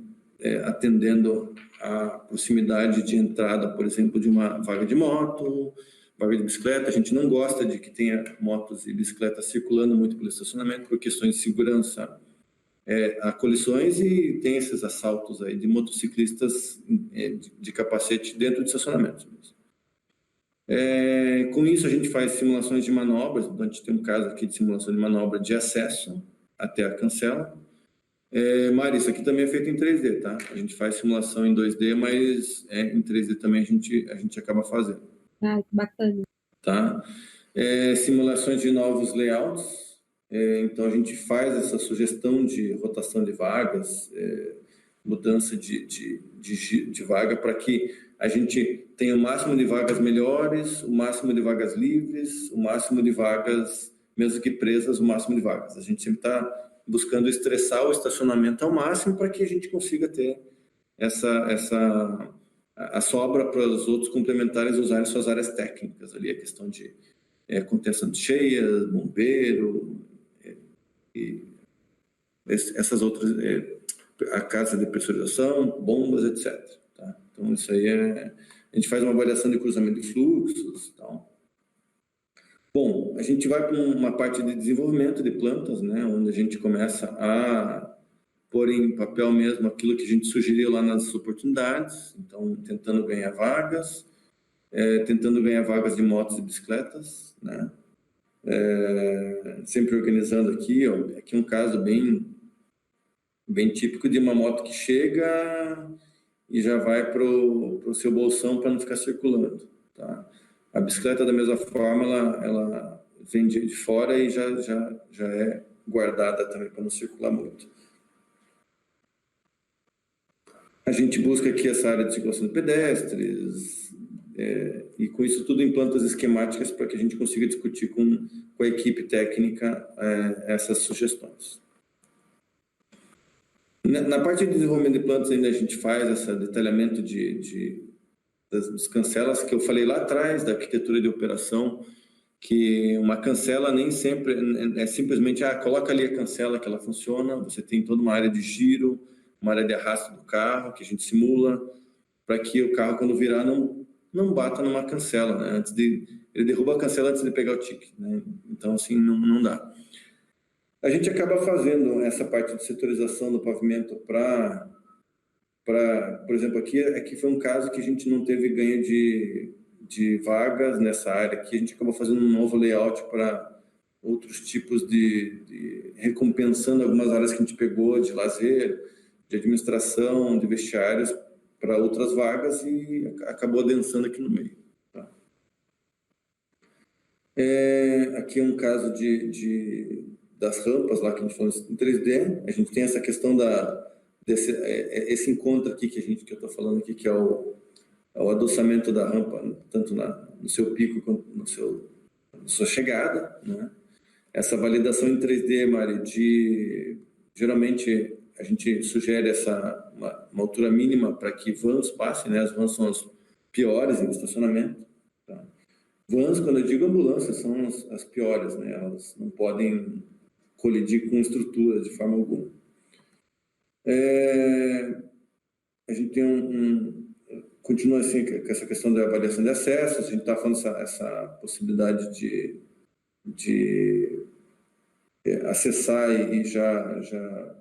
atendendo a proximidade de entrada, por exemplo, de uma vaga de moto, vaga de bicicleta. A gente não gosta de que tenha motos e bicicletas circulando muito pelo estacionamento por questões de segurança, a colições, e tem esses assaltos aí de motociclistas de capacete dentro de estacionamentos. Com isso a gente faz simulações de manobras, então a gente tem um caso aqui de simulação de manobra de acesso até a cancela. Mari, isso aqui também é feito em 3D, tá? A gente faz simulação em 2D, mas em 3D também a gente acaba fazendo. Ah, que bacana. Tá? Simulações de novos layouts, então a gente faz essa sugestão de rotação de vagas, mudança de vaga para que a gente tenha o máximo de vagas melhores, o máximo de vagas livres, o máximo de vagas, mesmo que presas, o máximo de vagas. A gente sempre está buscando estressar o estacionamento ao máximo para que a gente consiga ter a sobra para os outros complementares usarem suas áreas técnicas ali, a questão de contenção de cheias, bombeiro, e essas outras, a casa de pressurização, bombas, etc. Tá? Então, isso aí a gente faz uma avaliação de cruzamento de fluxos e tal. Bom, a gente vai para uma parte de desenvolvimento de plantas, né, onde a gente começa a pôr em papel mesmo aquilo que a gente sugeriu lá nas oportunidades, então tentando ganhar vagas de motos e bicicletas, né, sempre organizando aqui, ó, aqui um caso bem típico de uma moto que chega e já vai para o seu bolsão para não ficar circulando, tá? A bicicleta, da mesma forma, ela vem de fora e já é guardada também para não circular muito. A gente busca aqui essa área de circulação de pedestres, e com isso tudo em plantas esquemáticas para que a gente consiga discutir com a equipe técnica essas sugestões. Na parte de desenvolvimento de plantas ainda a gente faz esse detalhamento das cancelas que eu falei lá atrás, da arquitetura de operação, que uma cancela nem sempre é simplesmente, coloca ali a cancela que ela funciona, você tem toda uma área de giro, uma área de arrasto do carro, que a gente simula, para que o carro, quando virar, não bata numa cancela, né? Ele derruba a cancela antes de pegar o ticket, né? Então, assim, não dá. A gente acaba fazendo essa parte de setorização do pavimento por exemplo, aqui foi um caso que a gente não teve ganho de vagas nessa área, que a gente acabou fazendo um novo layout para outros tipos recompensando algumas áreas que a gente pegou de lazer, de administração, de vestiários para outras vagas e acabou adensando aqui no meio. Tá? Aqui é um caso das rampas lá que a gente falou em 3D, a gente tem essa questão esse encontro aqui que eu estou falando aqui, que é o adoçamento da rampa, tanto no seu pico quanto na sua chegada, né? Essa validação em 3D, Mari, geralmente a gente sugere uma altura mínima para que vans passem, né? As vans são as piores em estacionamento. Tá? Vans, quando eu digo ambulâncias, são as piores, né? Elas não podem colidir com estrutura de forma alguma. A gente tem continua assim com essa questão da avaliação de acessos, a gente está falando essa possibilidade de acessar e já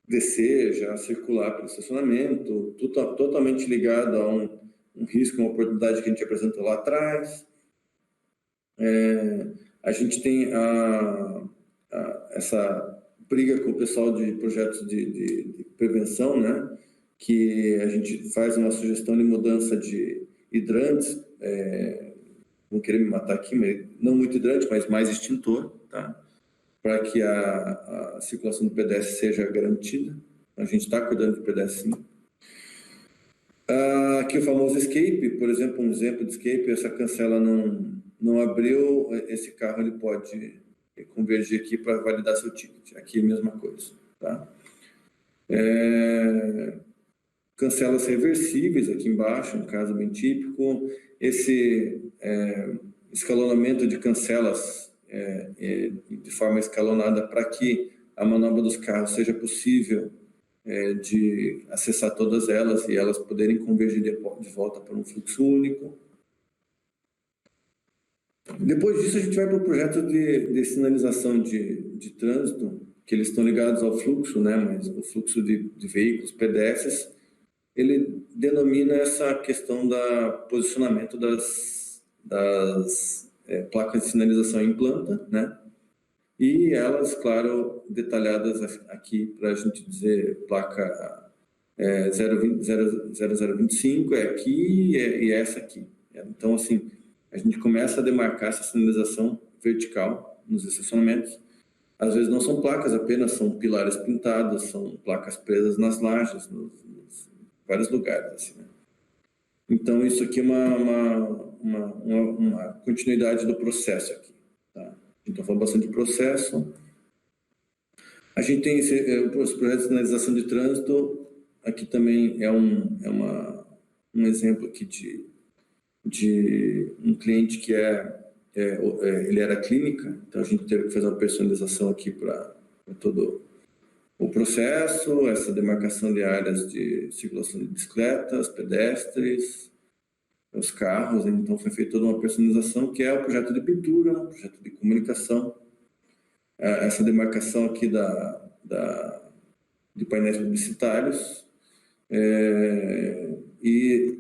descer, já circular pelo estacionamento, tudo totalmente ligado a um risco, uma oportunidade que a gente apresentou lá atrás. A gente tem essa briga com o pessoal de projetos de prevenção, né? Que a gente faz uma sugestão de mudança de hidrantes, vão querer me matar aqui, mas não muito hidrante, mas mais extintor, tá? Para que a circulação do pedestre seja garantida. A gente está cuidando do pedestre, sim. Aqui o famoso escape, por exemplo, um exemplo de escape, essa cancela não abriu, esse carro ele pode convergir aqui para validar seu ticket. Aqui é a mesma coisa, tá? Cancelas reversíveis aqui embaixo, um caso bem típico. Esse escalonamento de cancelas de forma escalonada para que a manobra dos carros seja possível de acessar todas elas e elas poderem convergir de volta para um fluxo único. Depois disso, a gente vai para o projeto de sinalização de trânsito, que eles estão ligados ao fluxo, né? Mas o fluxo de veículos, pedestres, ele denomina essa questão da posicionamento das placas de sinalização em planta, né? E elas, claro, detalhadas aqui para a gente dizer placa 0025 é aqui e é essa aqui. Então, assim, a gente começa a demarcar essa sinalização vertical nos estacionamentos Às vezes não são placas apenas, são pilares pintados, são placas presas nas lajes, nos vários lugares, assim, né? Então, isso aqui é uma continuidade do processo aqui, tá? Então, falando bastante de processo. A gente tem os projetos de sinalização de trânsito. Aqui também é um exemplo aqui de um cliente que ele era clínica, então a gente teve que fazer uma personalização aqui para todo o processo, essa demarcação de áreas de circulação de bicicletas, pedestres, os carros. Então foi feita toda uma personalização, que é o projeto de pintura, o projeto de comunicação, essa demarcação aqui de painéis publicitários, e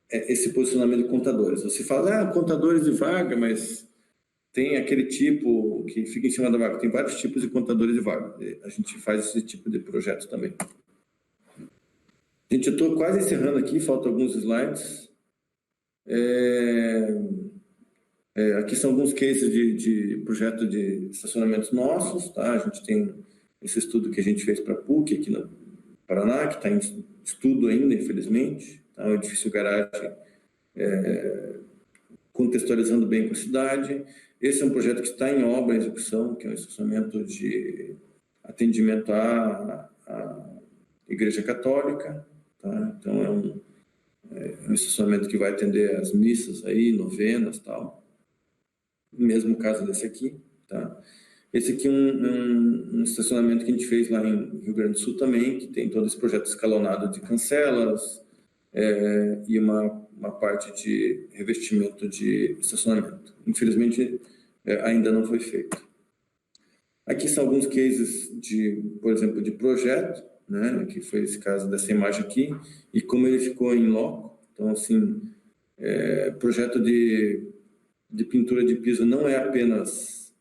esse posicionamento de contadores. Você fala, contadores de vaga, mas tem aquele tipo que fica em cima da vaga. Tem vários tipos de contadores de vaga. A gente faz esse tipo de projeto também. Gente, eu estou quase encerrando aqui, faltam alguns slides. Aqui são alguns cases de projeto de estacionamentos nossos, tá? A gente tem esse estudo que a gente fez para a PUC, aqui no Paraná, que está em estudo ainda, infelizmente. Tá? O edifício garagem, contextualizando bem com a cidade. Esse é um projeto que está em obra, em execução, que é um estacionamento de atendimento à Igreja Católica. Tá? Então, é um estacionamento que vai atender as missas aí, novenas e tal. Mesmo caso desse aqui. Tá? Esse aqui é um estacionamento que a gente fez lá em Rio Grande do Sul também, que tem todo esse projeto escalonado de cancelas, e uma parte de revestimento de estacionamento. Infelizmente, ainda não foi feito. Aqui são alguns cases, por exemplo, de projeto, né, que foi esse caso dessa imagem aqui, e como ele ficou em loco. Então, assim, projeto de pintura de piso não é apenas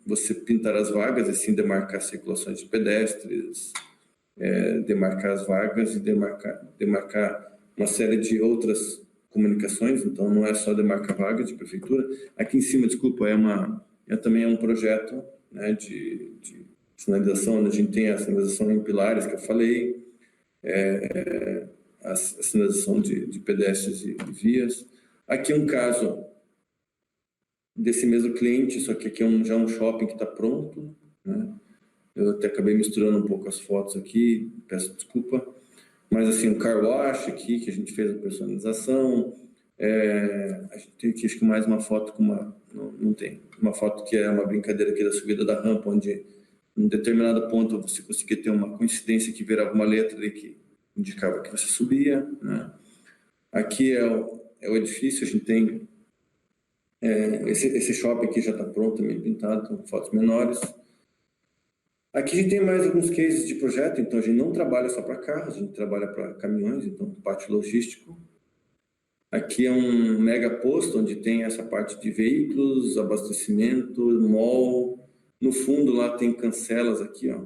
você pintar as vagas, e sim demarcar circulações de pedestres, demarcar as vagas e demarcar uma série de outras comunicações. Então, não é só demarcar vaga de prefeitura. Aqui em cima, desculpa, também é um projeto, né, de sinalização, onde a gente tem a sinalização em pilares, que eu falei, a sinalização de pedestres e vias. Aqui é um caso desse mesmo cliente, só que aqui é já um shopping que está pronto, né? Eu até acabei misturando um pouco as fotos aqui, peço desculpa. Mas, assim, um car wash aqui, que a gente fez a personalização. A gente tem aqui, acho que mais uma foto com não tem. Uma foto que é uma brincadeira aqui da subida da rampa, onde, em determinado ponto, você conseguia ter uma coincidência que virava uma letra ali que indicava que você subia, né? Aqui é o edifício, a gente tem... esse shopping aqui já está pronto, também pintado, com fotos menores. Aqui a gente tem mais alguns cases de projeto. Então a gente não trabalha só para carros, a gente trabalha para caminhões, então parte logístico. Aqui é um mega posto, onde tem essa parte de veículos, abastecimento, mall. No fundo lá tem cancelas aqui, ó.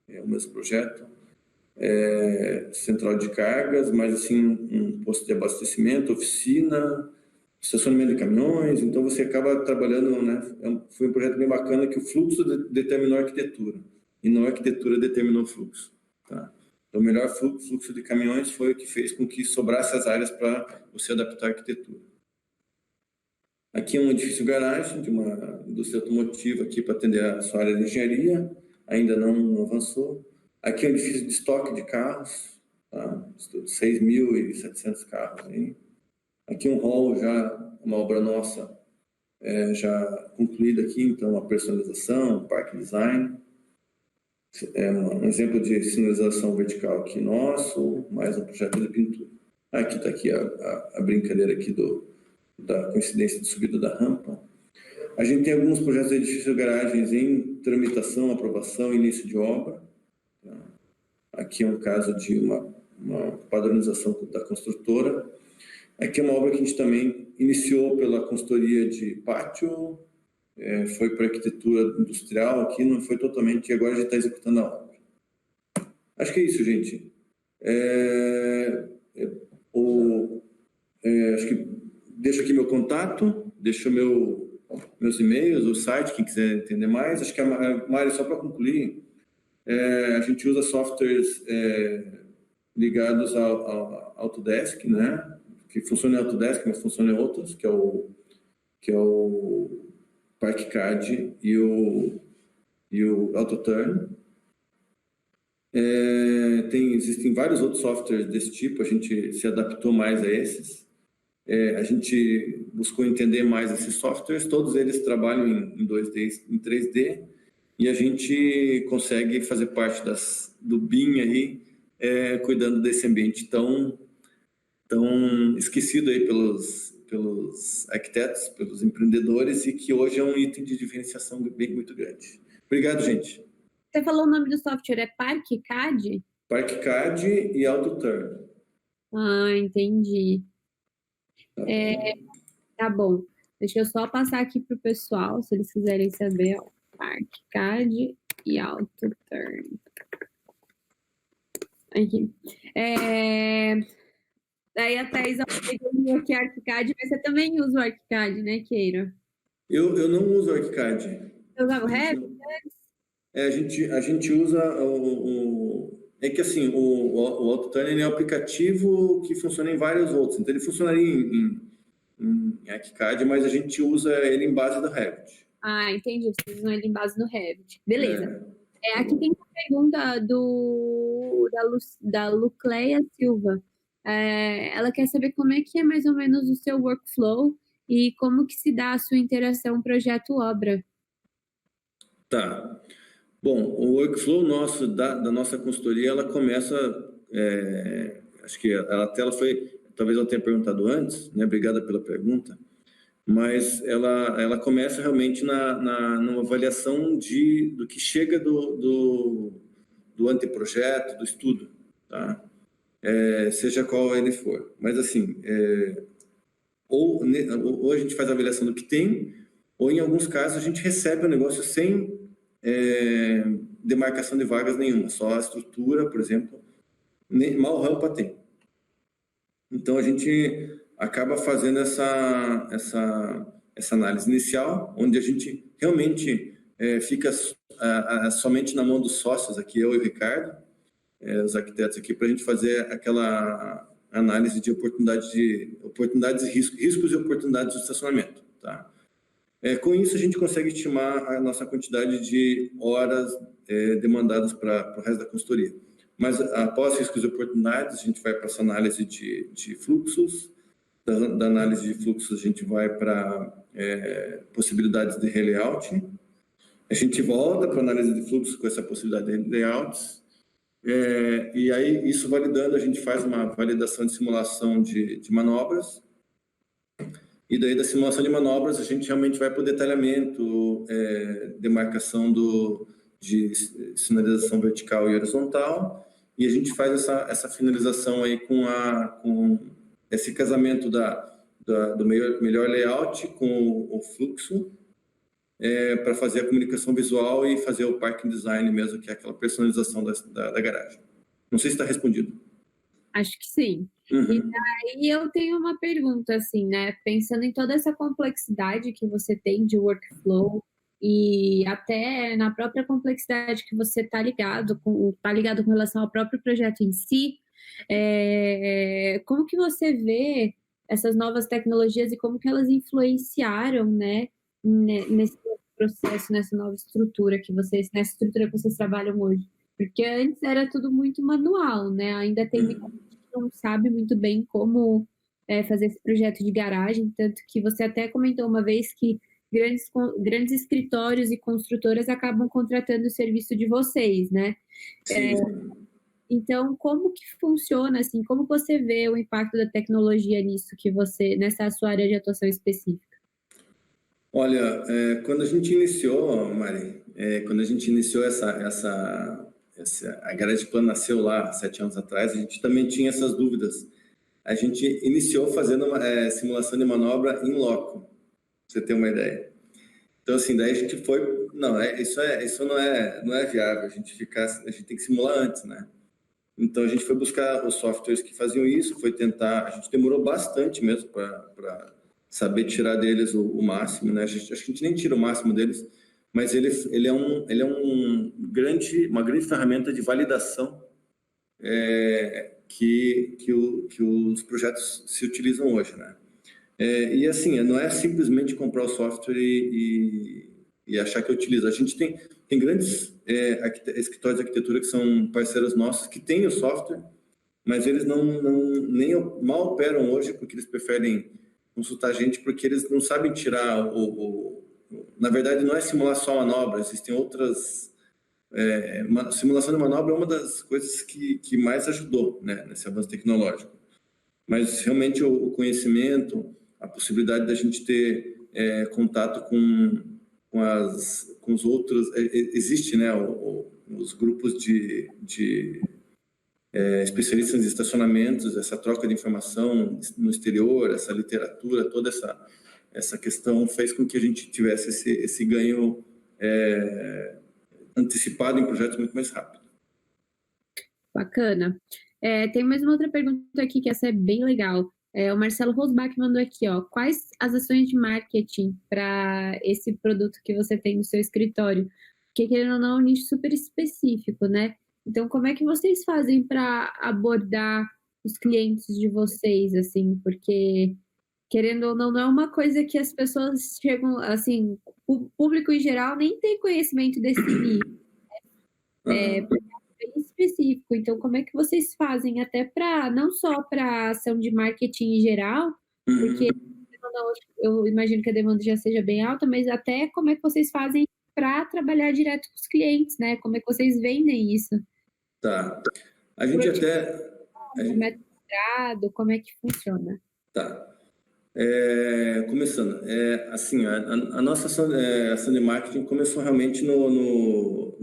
É o mesmo projeto. Central de cargas, mas assim um posto de abastecimento, oficina, estacionamento de caminhões. Então você acaba trabalhando, né? Foi um projeto bem bacana, que o fluxo determinou a arquitetura e não a arquitetura determinou o fluxo, tá? Então, o melhor fluxo de caminhões foi o que fez com que sobrasse as áreas para você adaptar a arquitetura. Aqui é um edifício garagem de uma indústria automotiva aqui para atender a sua área de engenharia, ainda não avançou. Aqui é um edifício de estoque de carros, tá? 6.700 carros aí. Aqui um hall, já uma obra nossa, já concluída aqui, então uma personalização, parque design. Um exemplo de sinalização vertical aqui nosso, mais um projeto de pintura. Aqui está aqui a brincadeira aqui da coincidência de subida da rampa. A gente tem alguns projetos de edifício garagens em tramitação, aprovação, início de obra. Aqui é um caso de uma padronização da construtora. Aqui é uma obra que a gente também iniciou pela consultoria de pátio, foi para arquitetura industrial aqui, não foi totalmente, e agora a gente está executando a obra. Acho que é isso, gente. Acho que deixo aqui meu contato, deixo meu meus e-mails, o site, quem quiser entender mais. Acho que a Mari, só para concluir, a gente usa softwares ligados ao Autodesk, né? Que funciona em Autodesk, mas funciona em outros, que é o ParkCAD e o AutoTurn. Existem vários outros softwares desse tipo, a gente se adaptou mais a esses. A gente buscou entender mais esses softwares, todos eles trabalham em 2D, em 3D, e a gente consegue fazer parte do BIM aí, cuidando desse ambiente tão esquecido aí pelos arquitetos, pelos empreendedores, e que hoje é um item de diferenciação muito grande. Obrigado, gente. Você falou o nome do software, é ParkCAD? ParkCAD e AutoTurn. Entendi. Tá bom. Deixa eu só passar aqui para o pessoal, se eles quiserem saber. ParkCAD e AutoTurn. Aqui. Daí a Thais pegou aqui ArchiCAD, mas você também usa o ArchiCAD, né, Keira? Eu não uso o ArchiCAD. Você usava o Revit? A gente usa é que assim, o AutoTurn é um aplicativo que funciona em vários outros. Então ele funcionaria em ArchiCAD, mas a gente usa ele em base do Revit. Entendi. Vocês usam ele em base no Revit. Beleza. Aqui tem uma pergunta da Lucleia Silva. Ela quer saber como é que é mais ou menos o seu workflow e como que se dá a sua interação projeto-obra. Tá. Bom, o workflow nosso, da nossa consultoria, ela começa, acho que talvez eu tenha perguntado antes, né? Obrigada pela pergunta, mas ela começa realmente numa avaliação do que chega do anteprojeto, do estudo, tá? Seja qual ele for. Mas assim, ou a gente faz a avaliação do que tem, ou em alguns casos a gente recebe o negócio sem demarcação de vagas nenhuma, só a estrutura, por exemplo, mal rampa tem. Então a gente acaba fazendo essa análise inicial, onde a gente realmente fica somente na mão dos sócios aqui, eu e o Ricardo, os arquitetos aqui, para a gente fazer aquela análise de oportunidades e riscos e oportunidades de estacionamento, tá? Com isso, a gente consegue estimar a nossa quantidade de horas demandadas para o resto da consultoria. Mas, após riscos e oportunidades, a gente vai para essa análise de fluxos. Da análise de fluxos, a gente vai para possibilidades de relayout. A gente volta para a análise de fluxos com essa possibilidade de layouts. E aí, isso validando, a gente faz uma validação de simulação de manobras. E daí, da simulação de manobras, a gente realmente vai para o detalhamento, demarcação de sinalização vertical e horizontal, e a gente faz essa finalização aí com esse casamento do melhor layout com o fluxo, para fazer a comunicação visual e fazer o parking design mesmo, que é aquela personalização da garagem. Não sei se está respondido. Acho que sim. Uhum. E daí eu tenho uma pergunta, assim, né? Pensando em toda essa complexidade que você tem de workflow e até na própria complexidade que você está ligado com relação ao próprio projeto em si, como que você vê essas novas tecnologias e como que elas influenciaram, né, nesse processo, nessa nova estrutura nessa estrutura que vocês trabalham hoje? Porque antes era tudo muito manual, né? Ainda tem muita gente que não sabe muito bem como fazer esse projeto de garagem, tanto que você até comentou uma vez que grandes escritórios e construtoras acabam contratando o serviço de vocês, né? Sim. Então, como que funciona, assim, como você vê o impacto da tecnologia nessa sua área de atuação específica? Olha, quando a gente iniciou, Mari, quando a gente iniciou a Garage Plan nasceu lá 7 anos atrás, a gente também tinha essas dúvidas. A gente iniciou fazendo uma simulação de manobra in loco, pra você ter uma ideia. Então, assim, daí a gente foi... Não, isso não é viável, a gente tem que simular antes, né? Então, a gente foi buscar os softwares que faziam isso, foi tentar... A gente demorou bastante mesmo para saber tirar deles o máximo, né? Acho que a gente nem tira o máximo deles, mas ele é uma grande ferramenta de validação que os projetos se utilizam hoje, né? E assim, não é simplesmente comprar o software e achar que utiliza. A gente tem grandes escritórios de arquitetura que são parceiros nossos que têm o software, mas eles nem mal operam hoje porque eles preferem consultar a gente porque eles não sabem tirar na verdade, não é simular só manobra, existem outras... Uma simulação de manobra é uma das coisas que mais ajudou, né, nesse avanço tecnológico. Mas realmente o conhecimento, a possibilidade da gente ter contato com os outros, existe, né, os grupos de especialistas em estacionamentos, essa troca de informação no exterior, essa literatura, toda essa questão fez com que a gente tivesse esse ganho antecipado em projetos muito mais rápido. Bacana. Tem mais uma outra pergunta aqui, que essa é bem legal. O Marcelo Rosbach mandou aqui, ó, quais as ações de marketing para esse produto que você tem no seu escritório? Porque, querendo ou não, é um nicho super específico, né? Então, como é que vocês fazem para abordar os clientes de vocês, assim? Porque, querendo ou não é uma coisa que as pessoas chegam, assim, o público em geral nem tem conhecimento desse nicho. Porque é bem específico. Então, como é que vocês fazem até para, não só para ação de marketing em geral, porque eu imagino que a demanda já seja bem alta, mas até como é que vocês fazem para trabalhar direto com os clientes, né? Como é que vocês vendem isso? Tá. A gente Como é que funciona? Tá. Começando, assim, a nossa ação de marketing começou realmente no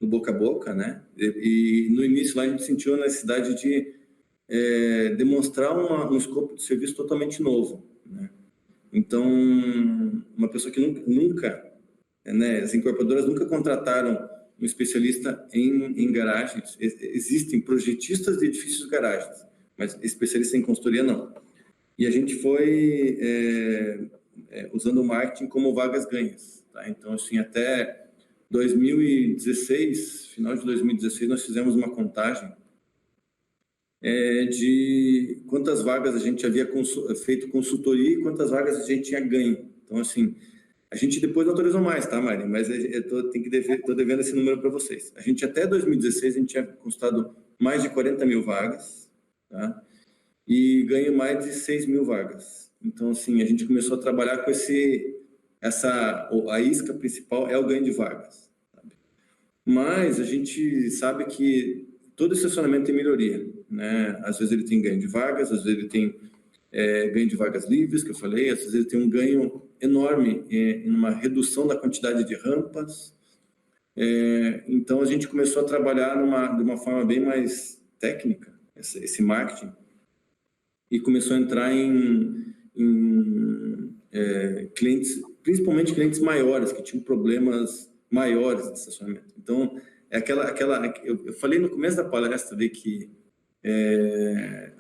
boca a boca, né? E no início lá a gente sentiu a necessidade de demonstrar um escopo de serviço totalmente novo, né? Então, uma pessoa que nunca, né, as incorporadoras nunca contrataram um especialista em garagens. Existem projetistas de edifícios de garagens, mas especialista em consultoria não. E a gente foi usando o marketing como vagas ganhas, tá? Então, assim, até 2016, final de 2016, nós fizemos uma contagem de quantas vagas a gente havia feito consultoria e quantas vagas a gente tinha ganho. Então, assim, a gente depois não autorizou mais, tá, Mari? Mas tô devendo esse número para vocês. A gente, até 2016, a gente tinha consultado mais de 40 mil vagas, tá? E ganho mais de 6 mil vagas. Então, assim, a gente começou a trabalhar com a isca principal é o ganho de vagas, sabe? Mas a gente sabe que todo estacionamento tem melhoria, né? Às vezes ele tem ganho de vagas, às vezes ele tem ganho de vagas livres, que eu falei, às vezes ele tem um ganho enorme em uma redução da quantidade de rampas. Então, a gente começou a trabalhar de uma forma bem mais técnica, esse marketing, e começou a entrar em clientes, principalmente clientes maiores, que tinham problemas maiores de estacionamento. Então, eu falei no começo da palestra de que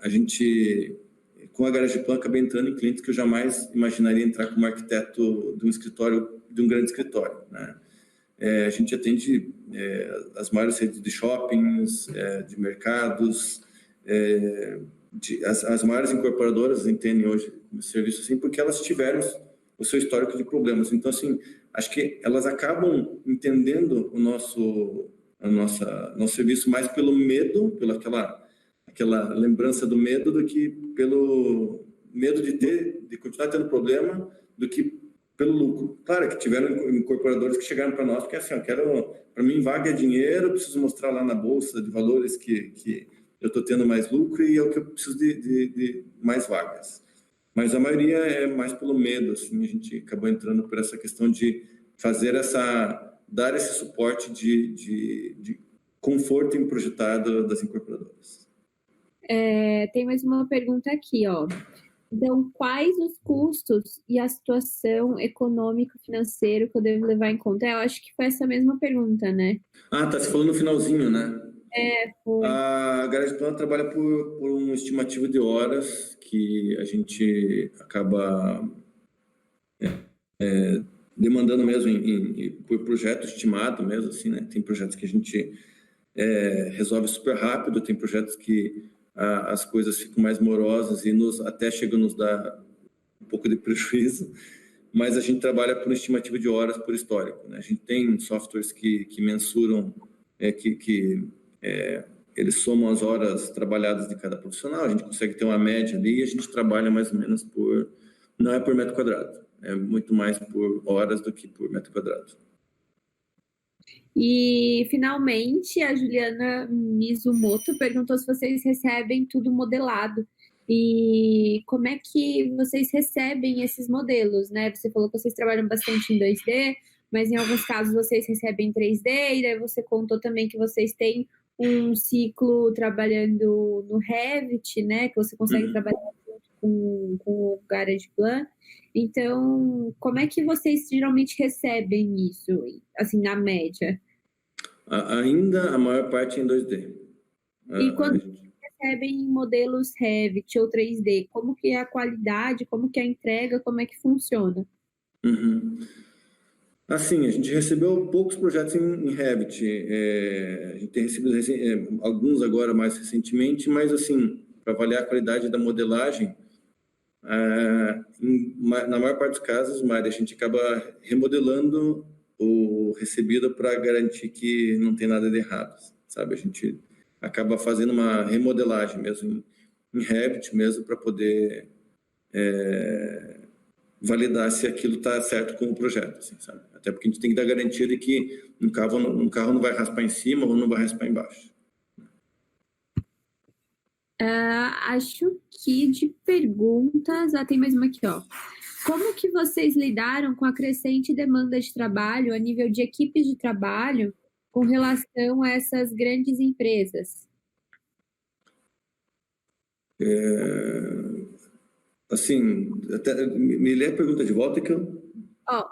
a gente, com a GaragePlan, acabei entrando em clientes que eu jamais imaginaria entrar como arquiteto de um grande escritório, né? A gente atende as maiores redes de shoppings, de mercados, as maiores incorporadoras entendem hoje o serviço assim, porque elas tiveram o seu histórico de problemas. Então, assim, acho que elas acabam entendendo o nosso serviço mais pelo medo, pela aquela lembrança do medo, do que pelo medo de continuar tendo problema, do que pelo lucro. Claro que tiveram incorporadores que chegaram para nós porque assim, para mim vaga é dinheiro, eu preciso mostrar lá na bolsa de valores que eu estou tendo mais lucro e é o que eu preciso de mais vagas. Mas a maioria é mais pelo medo, assim, a gente acabou entrando por essa questão de fazer dar esse suporte de conforto em projetar das incorporadoras. Tem mais uma pergunta aqui, ó. Então, quais os custos e a situação econômico-financeira que eu devo levar em conta? Eu acho que foi essa mesma pergunta, né? Tá, você falou no finalzinho, né? Foi. A GaragePlan trabalha por uma estimativa de horas que a gente acaba demandando mesmo por projeto estimado mesmo, assim, né? Tem projetos que a gente resolve super rápido, tem projetos que as coisas ficam mais morosas e até chegam a nos dar um pouco de prejuízo, mas a gente trabalha por estimativa de horas por histórico, né? A gente tem softwares que mensuram, eles somam as horas trabalhadas de cada profissional, a gente consegue ter uma média ali e a gente trabalha mais ou menos não é por metro quadrado, é muito mais por horas do que por metro quadrado. E, finalmente, a Juliana Mizumoto perguntou se vocês recebem tudo modelado. E como é que vocês recebem esses modelos, né? Você falou que vocês trabalham bastante em 2D, mas em alguns casos vocês recebem em 3D, e daí você contou também que vocês têm um ciclo trabalhando no Revit, né? Que você consegue trabalhar junto com o GaragePlan. Então, como é que vocês geralmente recebem isso, assim, na média? Ainda a maior parte em 2D. E quando recebem modelos Revit ou 3D, como que é a qualidade, como que é a entrega, como é que funciona? Assim, a gente recebeu poucos projetos em Revit. A gente tem recebido alguns agora mais recentemente, mas assim, para avaliar a qualidade da modelagem, na maior parte dos casos, Mari, a gente acaba remodelando o recebido para garantir que não tem nada de errado, sabe? A gente acaba fazendo uma remodelagem mesmo em Revit mesmo para poder validar se aquilo está certo com o projeto, assim, sabe? Até porque a gente tem que dar garantia de que um carro não vai raspar em cima ou não vai raspar embaixo. Acho que de perguntas... tem mais uma aqui, ó. Como que vocês lidaram com a crescente demanda de trabalho a nível de equipes de trabalho com relação a essas grandes empresas? Assim, até, me lê a pergunta de volta que eu...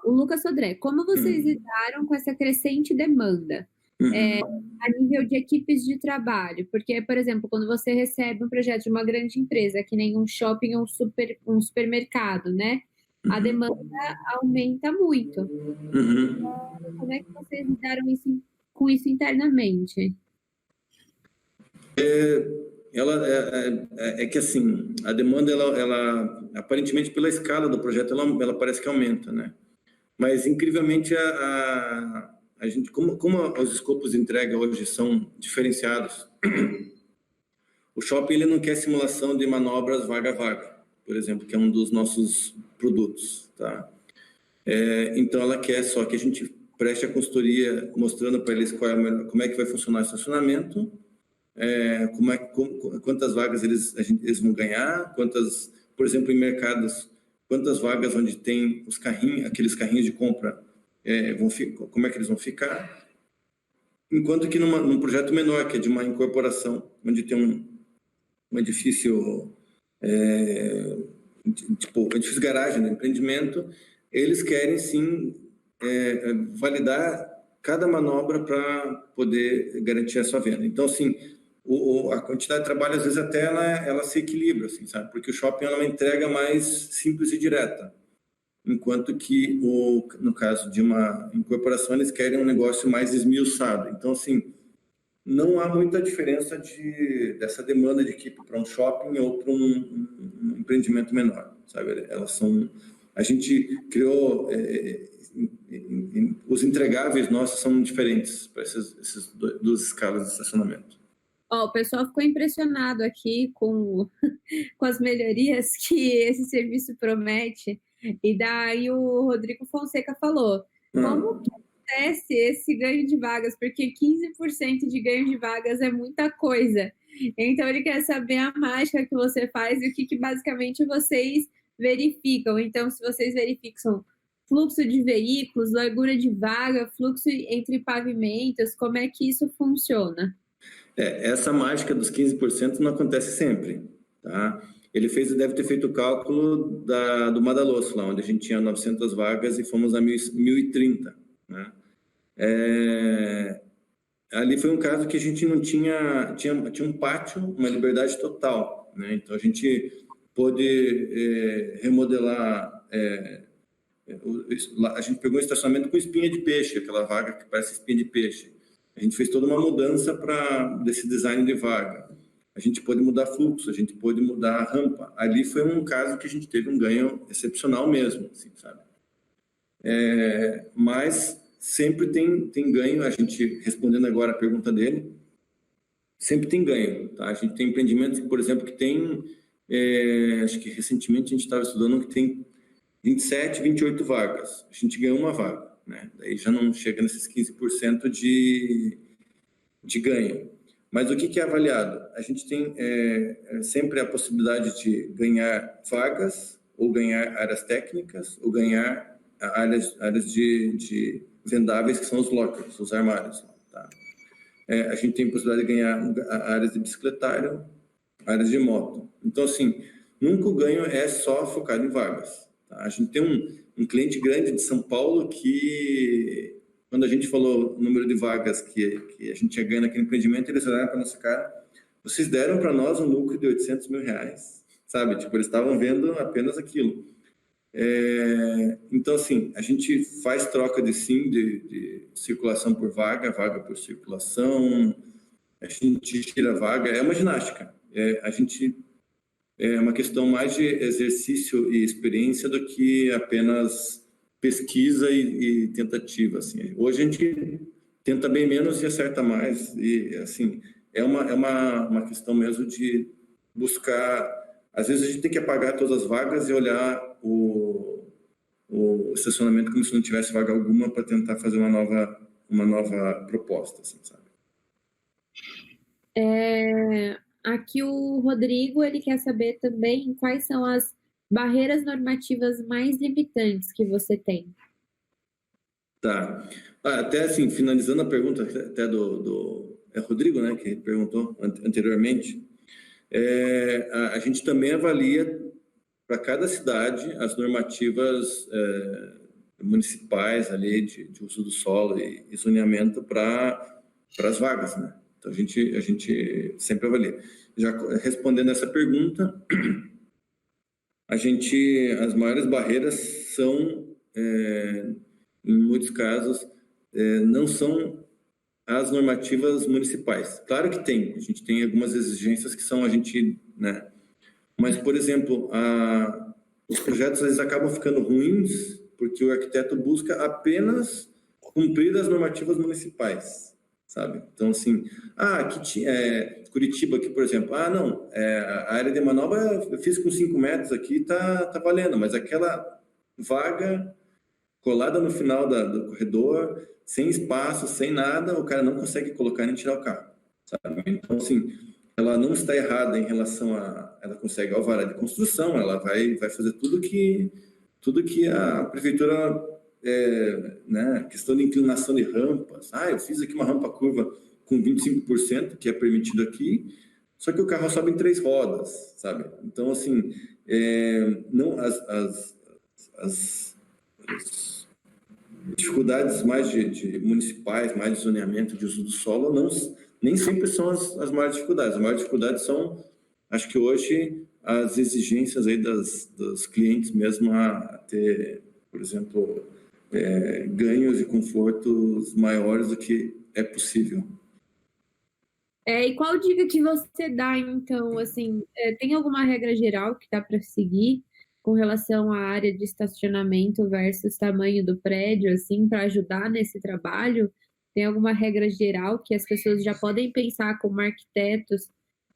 O Lucas Sodré, como vocês lidaram com essa crescente demanda a nível de equipes de trabalho? Porque, por exemplo, quando você recebe um projeto de uma grande empresa, que nem um shopping ou um supermercado, né? A demanda aumenta muito. Como é que vocês lidaram com isso internamente? É que assim, a demanda, ela aparentemente pela escala do projeto, ela parece que aumenta, né? Mas incrivelmente a gente, como os escopos de entrega hoje são diferenciados, o shopping ele não quer simulação de manobras vaga a vaga, por exemplo, que é um dos nossos produtos, tá? Então ela quer só que a gente preste a consultoria mostrando para eles como é que vai funcionar o estacionamento, quantas vagas eles vão ganhar, por exemplo, em mercados, quantas vagas onde tem aqueles carrinhos de compra, como é que eles vão ficar, enquanto que num projeto menor, que é de uma incorporação, onde tem um edifício, tipo edifício garagem do empreendimento, eles querem sim validar cada manobra para poder garantir a sua venda. Então, assim, a quantidade de trabalho, às vezes, até ela se equilibra, assim, sabe? Porque o shopping é uma entrega mais simples e direta, enquanto que, no caso de uma incorporação, eles querem um negócio mais esmiuçado. Então, assim, não há muita diferença dessa demanda de equipe para um shopping ou para um empreendimento menor, sabe? A gente criou... os entregáveis nossos são diferentes para essas duas escalas de estacionamento. O pessoal ficou impressionado aqui com as melhorias que esse serviço promete. E daí o Rodrigo Fonseca falou, como que acontece esse ganho de vagas? Porque 15% de ganho de vagas é muita coisa. Então ele quer saber a mágica que você faz e o que basicamente vocês verificam. Então, se vocês verificam fluxo de veículos, largura de vaga, fluxo entre pavimentos, como é que isso funciona? Essa mágica dos 15% não acontece sempre, tá? Ele deve ter feito o cálculo do Madaloso, lá onde a gente tinha 900 vagas e fomos a 1.030, né? ali foi um caso que a gente não tinha um pátio, uma liberdade total, né? Então a gente pôde remodelar. A gente pegou um estacionamento com espinha de peixe, aquela vaga que parece espinha de peixe. A gente fez toda uma mudança desse design de vaga. A gente pôde mudar fluxo, a gente pôde mudar a rampa. Ali foi um caso que a gente teve um ganho excepcional mesmo, assim, sabe? Mas sempre tem ganho. A gente, respondendo agora a pergunta dele, sempre tem ganho, tá? A gente tem empreendimentos, por exemplo, que tem, acho que recentemente a gente estava estudando que tem 27, 28 vagas. A gente ganhou uma vaga, né? Daí já não chega nesses 15% de ganho. Mas o que é avaliado? A gente tem sempre a possibilidade de ganhar vagas, ou ganhar áreas técnicas, ou ganhar áreas de vendáveis, que são os lockers, os armários. Tá? A gente tem a possibilidade de ganhar áreas de bicicletário, áreas de moto. Então, assim, nunca o ganho é só focado em vagas. Tá? A gente tem um cliente grande de São Paulo que, quando a gente falou o número de vagas que a gente ia ganhar naquele empreendimento, eles olharam para nossa cara: vocês deram para nós um lucro de R$800 mil, sabe? Tipo, eles estavam vendo apenas aquilo. Então, assim, a gente faz troca de circulação por vaga por circulação, a gente tira vaga, é uma ginástica. A gente é uma questão mais de exercício e experiência do que apenas pesquisa e tentativa, assim. Hoje a gente tenta bem menos e acerta mais, e assim, é uma questão mesmo de buscar. Às vezes a gente tem que apagar todas as vagas e olhar o estacionamento como se não tivesse vaga alguma, para tentar fazer uma nova proposta, assim, sabe? Aqui o Rodrigo, ele quer saber também quais são as barreiras normativas mais limitantes que você tem. Tá. Até assim, finalizando a pergunta até do Rodrigo, né, que perguntou anteriormente, a gente também avalia para cada cidade as normativas municipais ali de uso do solo e zoneamento para as vagas, né? Então a gente sempre avalia. Já respondendo essa pergunta, as maiores barreiras são, em muitos casos, não são as normativas municipais. Claro que tem, a gente tem algumas exigências que são né? Mas, por exemplo, os projetos eles acabam ficando ruins porque o arquiteto busca apenas cumprir as normativas municipais, sabe? Então, assim, aqui Curitiba aqui, por exemplo, não, a área de manobra eu fiz com 5 metros aqui, tá valendo, mas aquela vaga colada no final do corredor, sem espaço, sem nada, o cara não consegue colocar nem tirar o carro, sabe? Então, assim, ela não está errada em relação ela consegue alvará de construção, ela vai fazer tudo que a prefeitura, né, questão de inclinação de rampas. Eu fiz aqui uma rampa curva com 25%, que é permitido aqui, só que o carro sobe em 3 rodas, sabe? Então, assim, não as dificuldades mais de municipais, mais de zoneamento, de uso do solo, nem sempre são as maiores dificuldades. As maiores dificuldades são, acho que hoje, as exigências aí dos clientes mesmo a ter, por exemplo, ganhos e confortos maiores do que é possível. E qual dica que você dá, então, assim, tem alguma regra geral que dá para seguir com relação à área de estacionamento versus tamanho do prédio, assim, para ajudar nesse trabalho? Tem alguma regra geral que as pessoas já podem pensar como arquitetos, se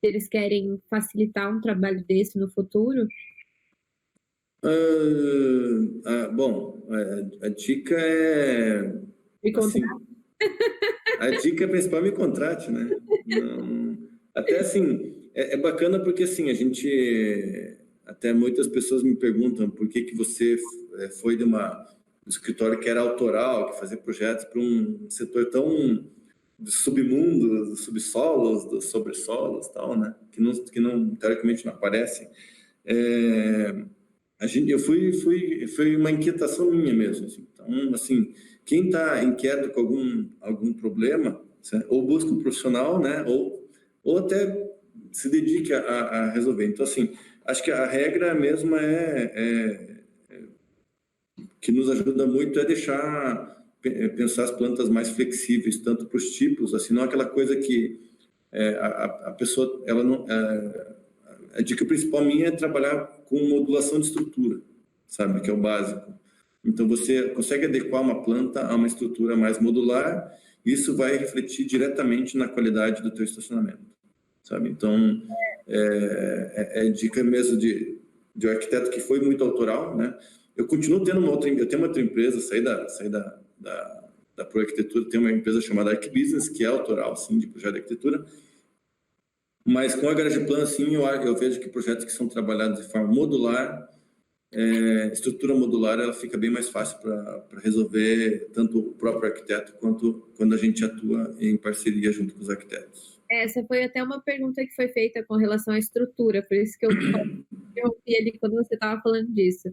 eles querem facilitar um trabalho desse no futuro? Bom, a dica é... Assim, a dica principal é me contrate, né? Não, até assim, é bacana porque assim, até muitas pessoas me perguntam por que você foi de um escritório que era autoral, que fazia projetos para um setor tão de submundo, dos subsolos, dos sobressolos, tal, né? Que não teoricamente não aparecem. Foi uma inquietação minha mesmo. Assim. Então, assim, quem está inquieto com algum problema, certo? Ou busque um profissional, né? Ou até se dedique a resolver. Então, assim, acho que a regra mesmo que nos ajuda muito é deixar pensar as plantas mais flexíveis, tanto para os tipos, assim, não aquela coisa que a pessoa, ela não... a dica principal minha é trabalhar com modulação de estrutura, sabe, que é o básico. Então, você consegue adequar uma planta a uma estrutura mais modular, e isso vai refletir diretamente na qualidade do teu estacionamento, sabe? Então, dica mesmo de arquiteto que foi muito autoral, né? Eu continuo tendo eu tenho uma outra empresa, saí da Proarquitetura, tem uma empresa chamada Arquibusiness, que é autoral, sim, de projeto de arquitetura, mas com a GaragePlan, sim, eu vejo que projetos que são trabalhados de forma modular, estrutura modular, ela fica bem mais fácil para resolver tanto o próprio arquiteto quanto quando a gente atua em parceria junto com os arquitetos. Essa foi até uma pergunta que foi feita com relação à estrutura, por isso que eu interrompi ali quando você estava falando disso.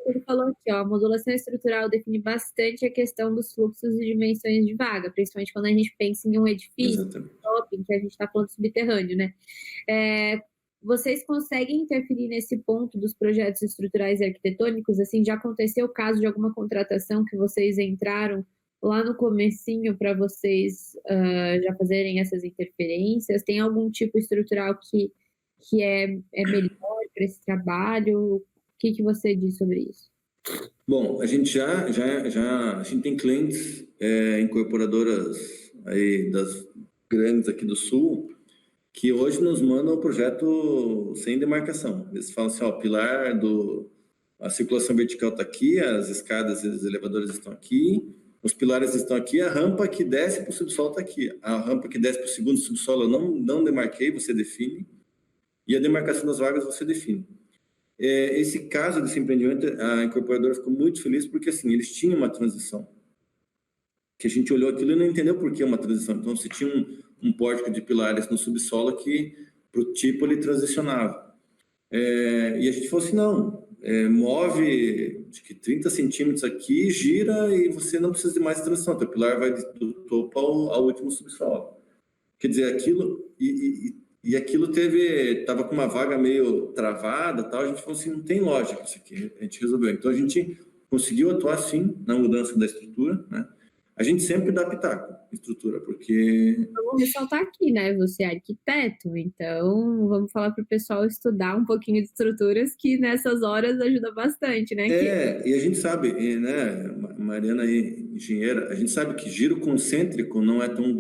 Ele falou aqui, ó, a modulação estrutural define bastante a questão dos fluxos e dimensões de vaga, principalmente quando a gente pensa em um edifício, shopping, que a gente está falando subterrâneo, né? Vocês conseguem interferir nesse ponto dos projetos estruturais e arquitetônicos? Assim, já aconteceu o caso de alguma contratação que vocês entraram lá no comecinho para vocês já fazerem essas interferências? Tem algum tipo estrutural que é melhor para esse trabalho? O que você diz sobre isso? Bom, a gente a gente tem clientes incorporadoras aí das grandes aqui do Sul que hoje nos mandam o projeto sem demarcação. Eles falam assim, ó, a circulação vertical está aqui, as escadas e os elevadores estão aqui, os pilares estão aqui, a rampa que desce para o subsolo está aqui. A rampa que desce para o segundo subsolo eu não demarquei, você define, e a demarcação das vagas você define. Esse caso desse empreendimento, a incorporadora ficou muito feliz porque assim, eles tinham uma transição. Que a gente olhou aquilo e não entendeu por que uma transição. Então, você tinha um pórtico de pilares no subsolo que, para o tipo, ele transicionava. E a gente falou assim, não, move acho que 30 centímetros aqui, gira e você não precisa de mais transição. Teu pilar vai do topo ao último subsolo. Quer dizer, aquilo... E aquilo estava com uma vaga meio travada, tal. A gente falou assim, não tem lógica isso aqui. A gente resolveu. Então, a gente conseguiu atuar, sim, na mudança da estrutura, né? A gente sempre dá pitaco em estrutura, porque... Vamos ressaltar aqui, né? Você é arquiteto, então vamos falar para o pessoal estudar um pouquinho de estruturas, que nessas horas ajuda bastante, né? E a gente sabe, né, Mariana é engenheira, a gente sabe que giro concêntrico não é tão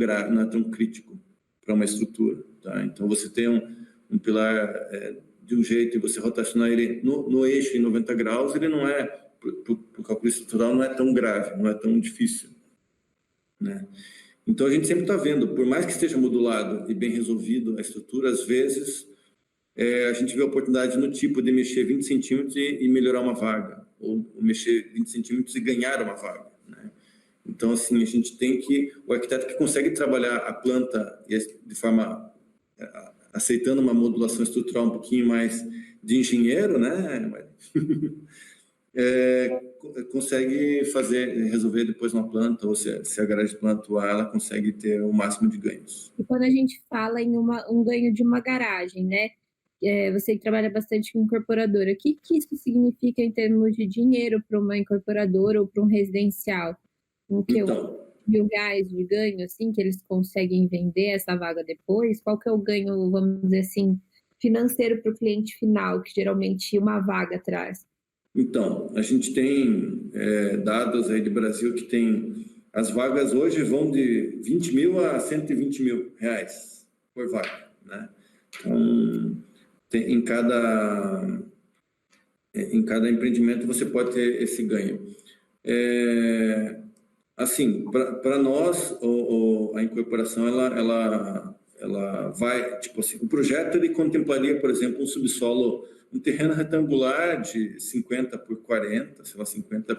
crítico para uma estrutura, tá? Então, você tem um pilar de um jeito e você rotacionar ele no eixo em 90 graus, ele não é, para o cálculo estrutural, não é tão grave, não é tão difícil, né? Então, a gente sempre está vendo, por mais que esteja modulado e bem resolvido a estrutura, às vezes a gente vê a oportunidade no tipo de mexer 20 centímetros e melhorar uma vaga, ou mexer 20 centímetros e ganhar uma vaga, né? Então, assim, a gente tem o arquiteto que consegue trabalhar a planta de forma, aceitando uma modulação estrutural um pouquinho mais de engenheiro, né? Consegue resolver depois uma planta, ou se a GaragePlan atuar, ela consegue ter o máximo de ganhos. E quando a gente fala em um ganho de uma garagem, né? Você que trabalha bastante com incorporadora, o que isso significa em termos de dinheiro para uma incorporadora ou para um residencial? Então, R$1.000 de ganho, assim, que eles conseguem vender essa vaga depois? Qual que é o ganho, vamos dizer assim, financeiro para o cliente final, que geralmente uma vaga traz? Então, a gente tem dados aí do Brasil que tem... As vagas hoje vão de 20 mil a 120 mil reais por vaga, né? Então, em cada empreendimento você pode ter esse ganho. Assim, para nós, a incorporação, ela vai, tipo assim, o projeto ele contemplaria, por exemplo, um subsolo, um terreno retangular de 50 por 40, sei lá, 50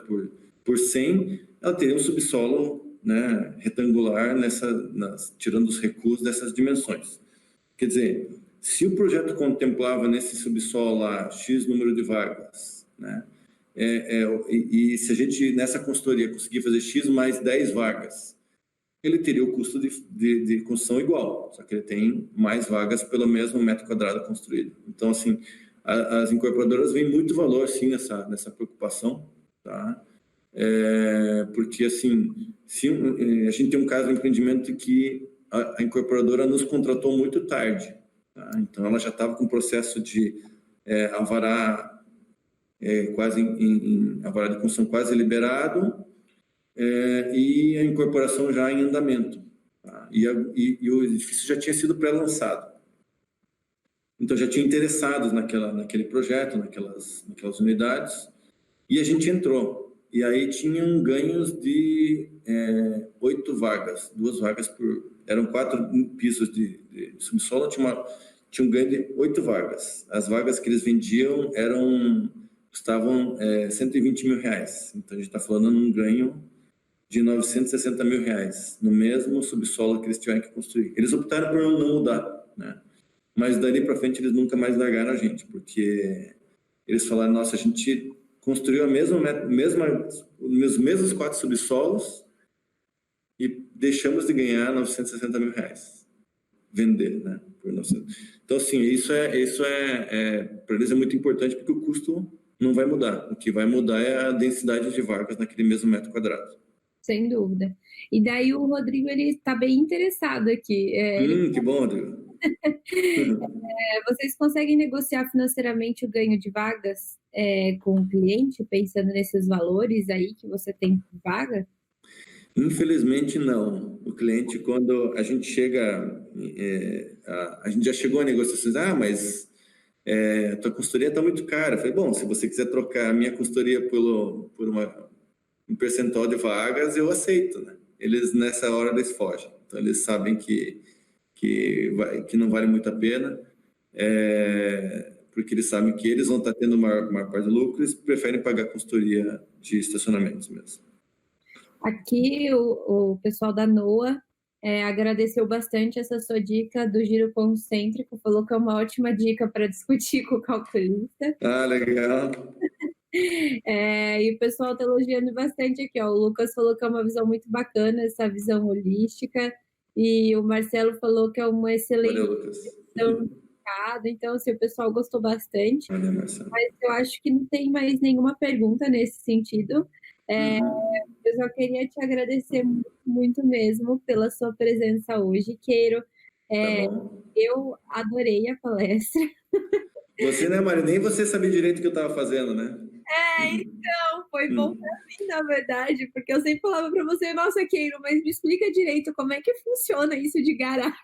por 100, ela teria um subsolo, né, retangular, tirando os recuos dessas dimensões. Quer dizer, se o projeto contemplava nesse subsolo lá X número de vagas, né, e se a gente, nessa consultoria, conseguir fazer X mais 10 vagas, ele teria o custo de construção igual, só que ele tem mais vagas pelo mesmo metro quadrado construído. Então, assim, as incorporadoras veem muito valor, sim, nessa preocupação, tá? Porque, assim, se a gente tem um caso de empreendimento que a incorporadora nos contratou muito tarde, tá? Então, ela já estava com o processo de alvará, quase alvará de construção quase liberado, e a incorporação já em andamento, tá? E o edifício já tinha sido pré-lançado. Então, já tinha interessados naquele projeto, naquelas unidades, e a gente entrou. E aí tinham ganhos de 8 vagas, 2 vagas eram 4 pisos de subsolo, tinha um ganho de 8 vagas. As vagas que eles vendiam custavam R$120 mil. Então, a gente está falando num ganho de R$960 mil no mesmo subsolo que eles tiveram que construir. Eles optaram por não mudar, né? Mas dali para frente eles nunca mais largaram a gente, porque eles falaram: nossa, a gente construiu os mesmos 4 subsolos e deixamos de ganhar R$960 mil. Vender, né? Por 900. Então, assim, isso para eles é muito importante, porque o custo não vai mudar. O que vai mudar é a densidade de vagas naquele mesmo metro quadrado. Sem dúvida. E daí o Rodrigo, ele está bem interessado aqui. Que bom, Rodrigo. Vocês conseguem negociar financeiramente o ganho de vagas com o cliente, pensando nesses valores aí que você tem por vaga? Infelizmente, não. O cliente, quando a gente chega, a gente já chegou a negociações: mas a tua consultoria está muito cara. Eu falei: bom, se você quiser trocar a minha consultoria por um percentual de vagas, eu aceito, né? Nessa hora, eles fogem. Então, eles sabem que não vale muito a pena, porque eles sabem que eles vão estar tendo maior parte do lucro, eles preferem pagar consultoria de estacionamentos mesmo. Aqui, o pessoal da NOA agradeceu bastante essa sua dica do giro concêntrico, falou que é uma ótima dica para discutir com o calculista. Ah, legal. E o pessoal está elogiando bastante aqui, ó. O Lucas falou que é uma visão muito bacana, essa visão holística, e o Marcelo falou que é uma excelente visão do mercado. Então, assim, o pessoal gostou bastante. Valeu, Marcelo. Mas eu acho que não tem mais nenhuma pergunta nesse sentido. Eu só queria te agradecer muito, muito mesmo pela sua presença hoje, Queiro. Eu adorei a palestra. Você, né, Mari? Nem você sabia direito o que eu estava fazendo, né? Então, foi bom pra mim, na verdade, porque eu sempre falava pra você: nossa, Queiro, mas me explica direito como é que funciona isso de garagem.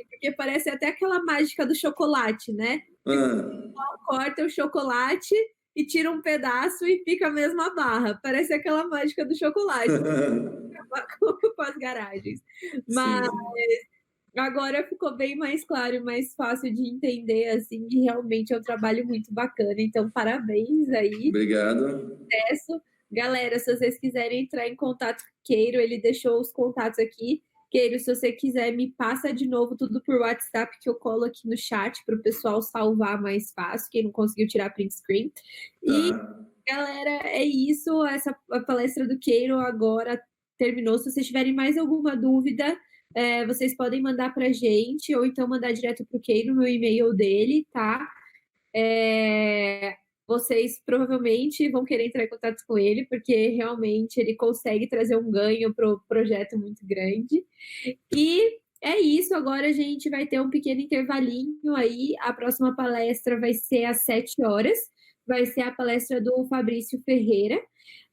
Porque parece até aquela mágica do chocolate, né? Corta o chocolate e tira um pedaço e fica a mesma barra. Parece aquela mágica do chocolate com as garagens. Mas agora ficou bem mais claro e mais fácil de entender, assim, que realmente é um trabalho muito bacana. Então, parabéns aí. Obrigado. Galera, se vocês quiserem entrar em contato com o Queiro, ele deixou os contatos aqui. Queiro, se você quiser, me passa de novo tudo por WhatsApp, que eu colo aqui no chat para o pessoal salvar mais fácil, quem não conseguiu tirar print screen. E, galera, é isso. A palestra do Queiro agora terminou. Se vocês tiverem mais alguma dúvida, vocês podem mandar para a gente, ou então mandar direto para o Queiro no e-mail dele, tá? Vocês provavelmente vão querer entrar em contato com ele, porque realmente ele consegue trazer um ganho para o projeto muito grande. E é isso, agora a gente vai ter um pequeno intervalinho aí. A próxima palestra vai ser às 7 horas, vai ser a palestra do Fabrício Ferreira.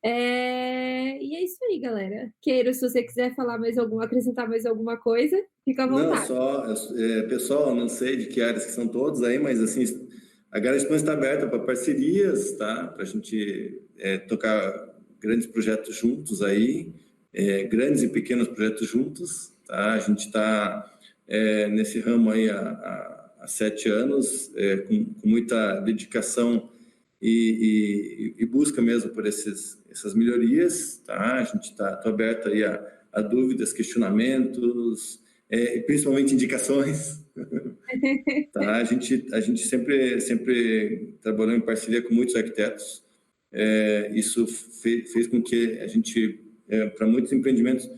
E é isso aí, galera. Queiro, se você quiser acrescentar mais alguma coisa, fica à vontade. Não, pessoal, não sei de que áreas que são todos aí, mas assim, a Garagem está aberta para parcerias, tá? Para a gente tocar grandes projetos juntos aí, grandes e pequenos projetos juntos, tá? A gente está nesse ramo aí há 7 anos, com muita dedicação e busca mesmo por essas melhorias, tá? A gente está aberto aí a dúvidas, questionamentos, e principalmente indicações. Tá? A gente sempre trabalhou em parceria com muitos arquitetos. Isso fez com que a gente, para muitos empreendimentos,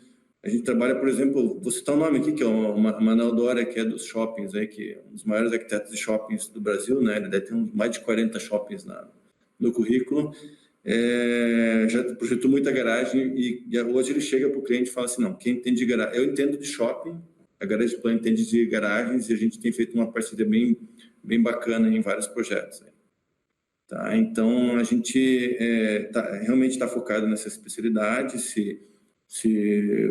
A gente trabalha, por exemplo, vou citar um nome aqui, que é o Manuel Dória, que é dos shoppings, aí, que é um dos maiores arquitetos de shoppings do Brasil, né? Ele deve ter mais de 40 shoppings no currículo. Já projetou muita garagem e hoje ele chega para o cliente e fala assim, não, quem entende de garagem, eu entendo de shopping, a Garage Plan entende de garagens e a gente tem feito uma parceria bem bacana em vários projetos. Tá? Então, a gente realmente está focado nessa especialidade. Se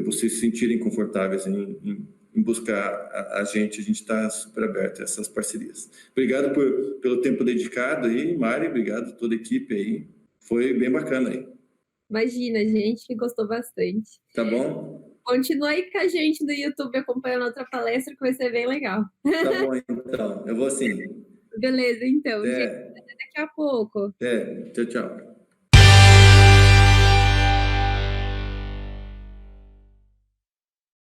vocês se sentirem confortáveis em buscar a gente está super aberto a essas parcerias. Obrigado pelo tempo dedicado aí, Mari, obrigado a toda a equipe aí. Foi bem bacana aí. Imagina, a gente gostou bastante. Tá bom? Continua aí com a gente no YouTube acompanhando outra palestra que vai ser bem legal. Tá bom, então. Eu vou sim. Beleza, então. Até Gente, até daqui a pouco. Tchau, tchau.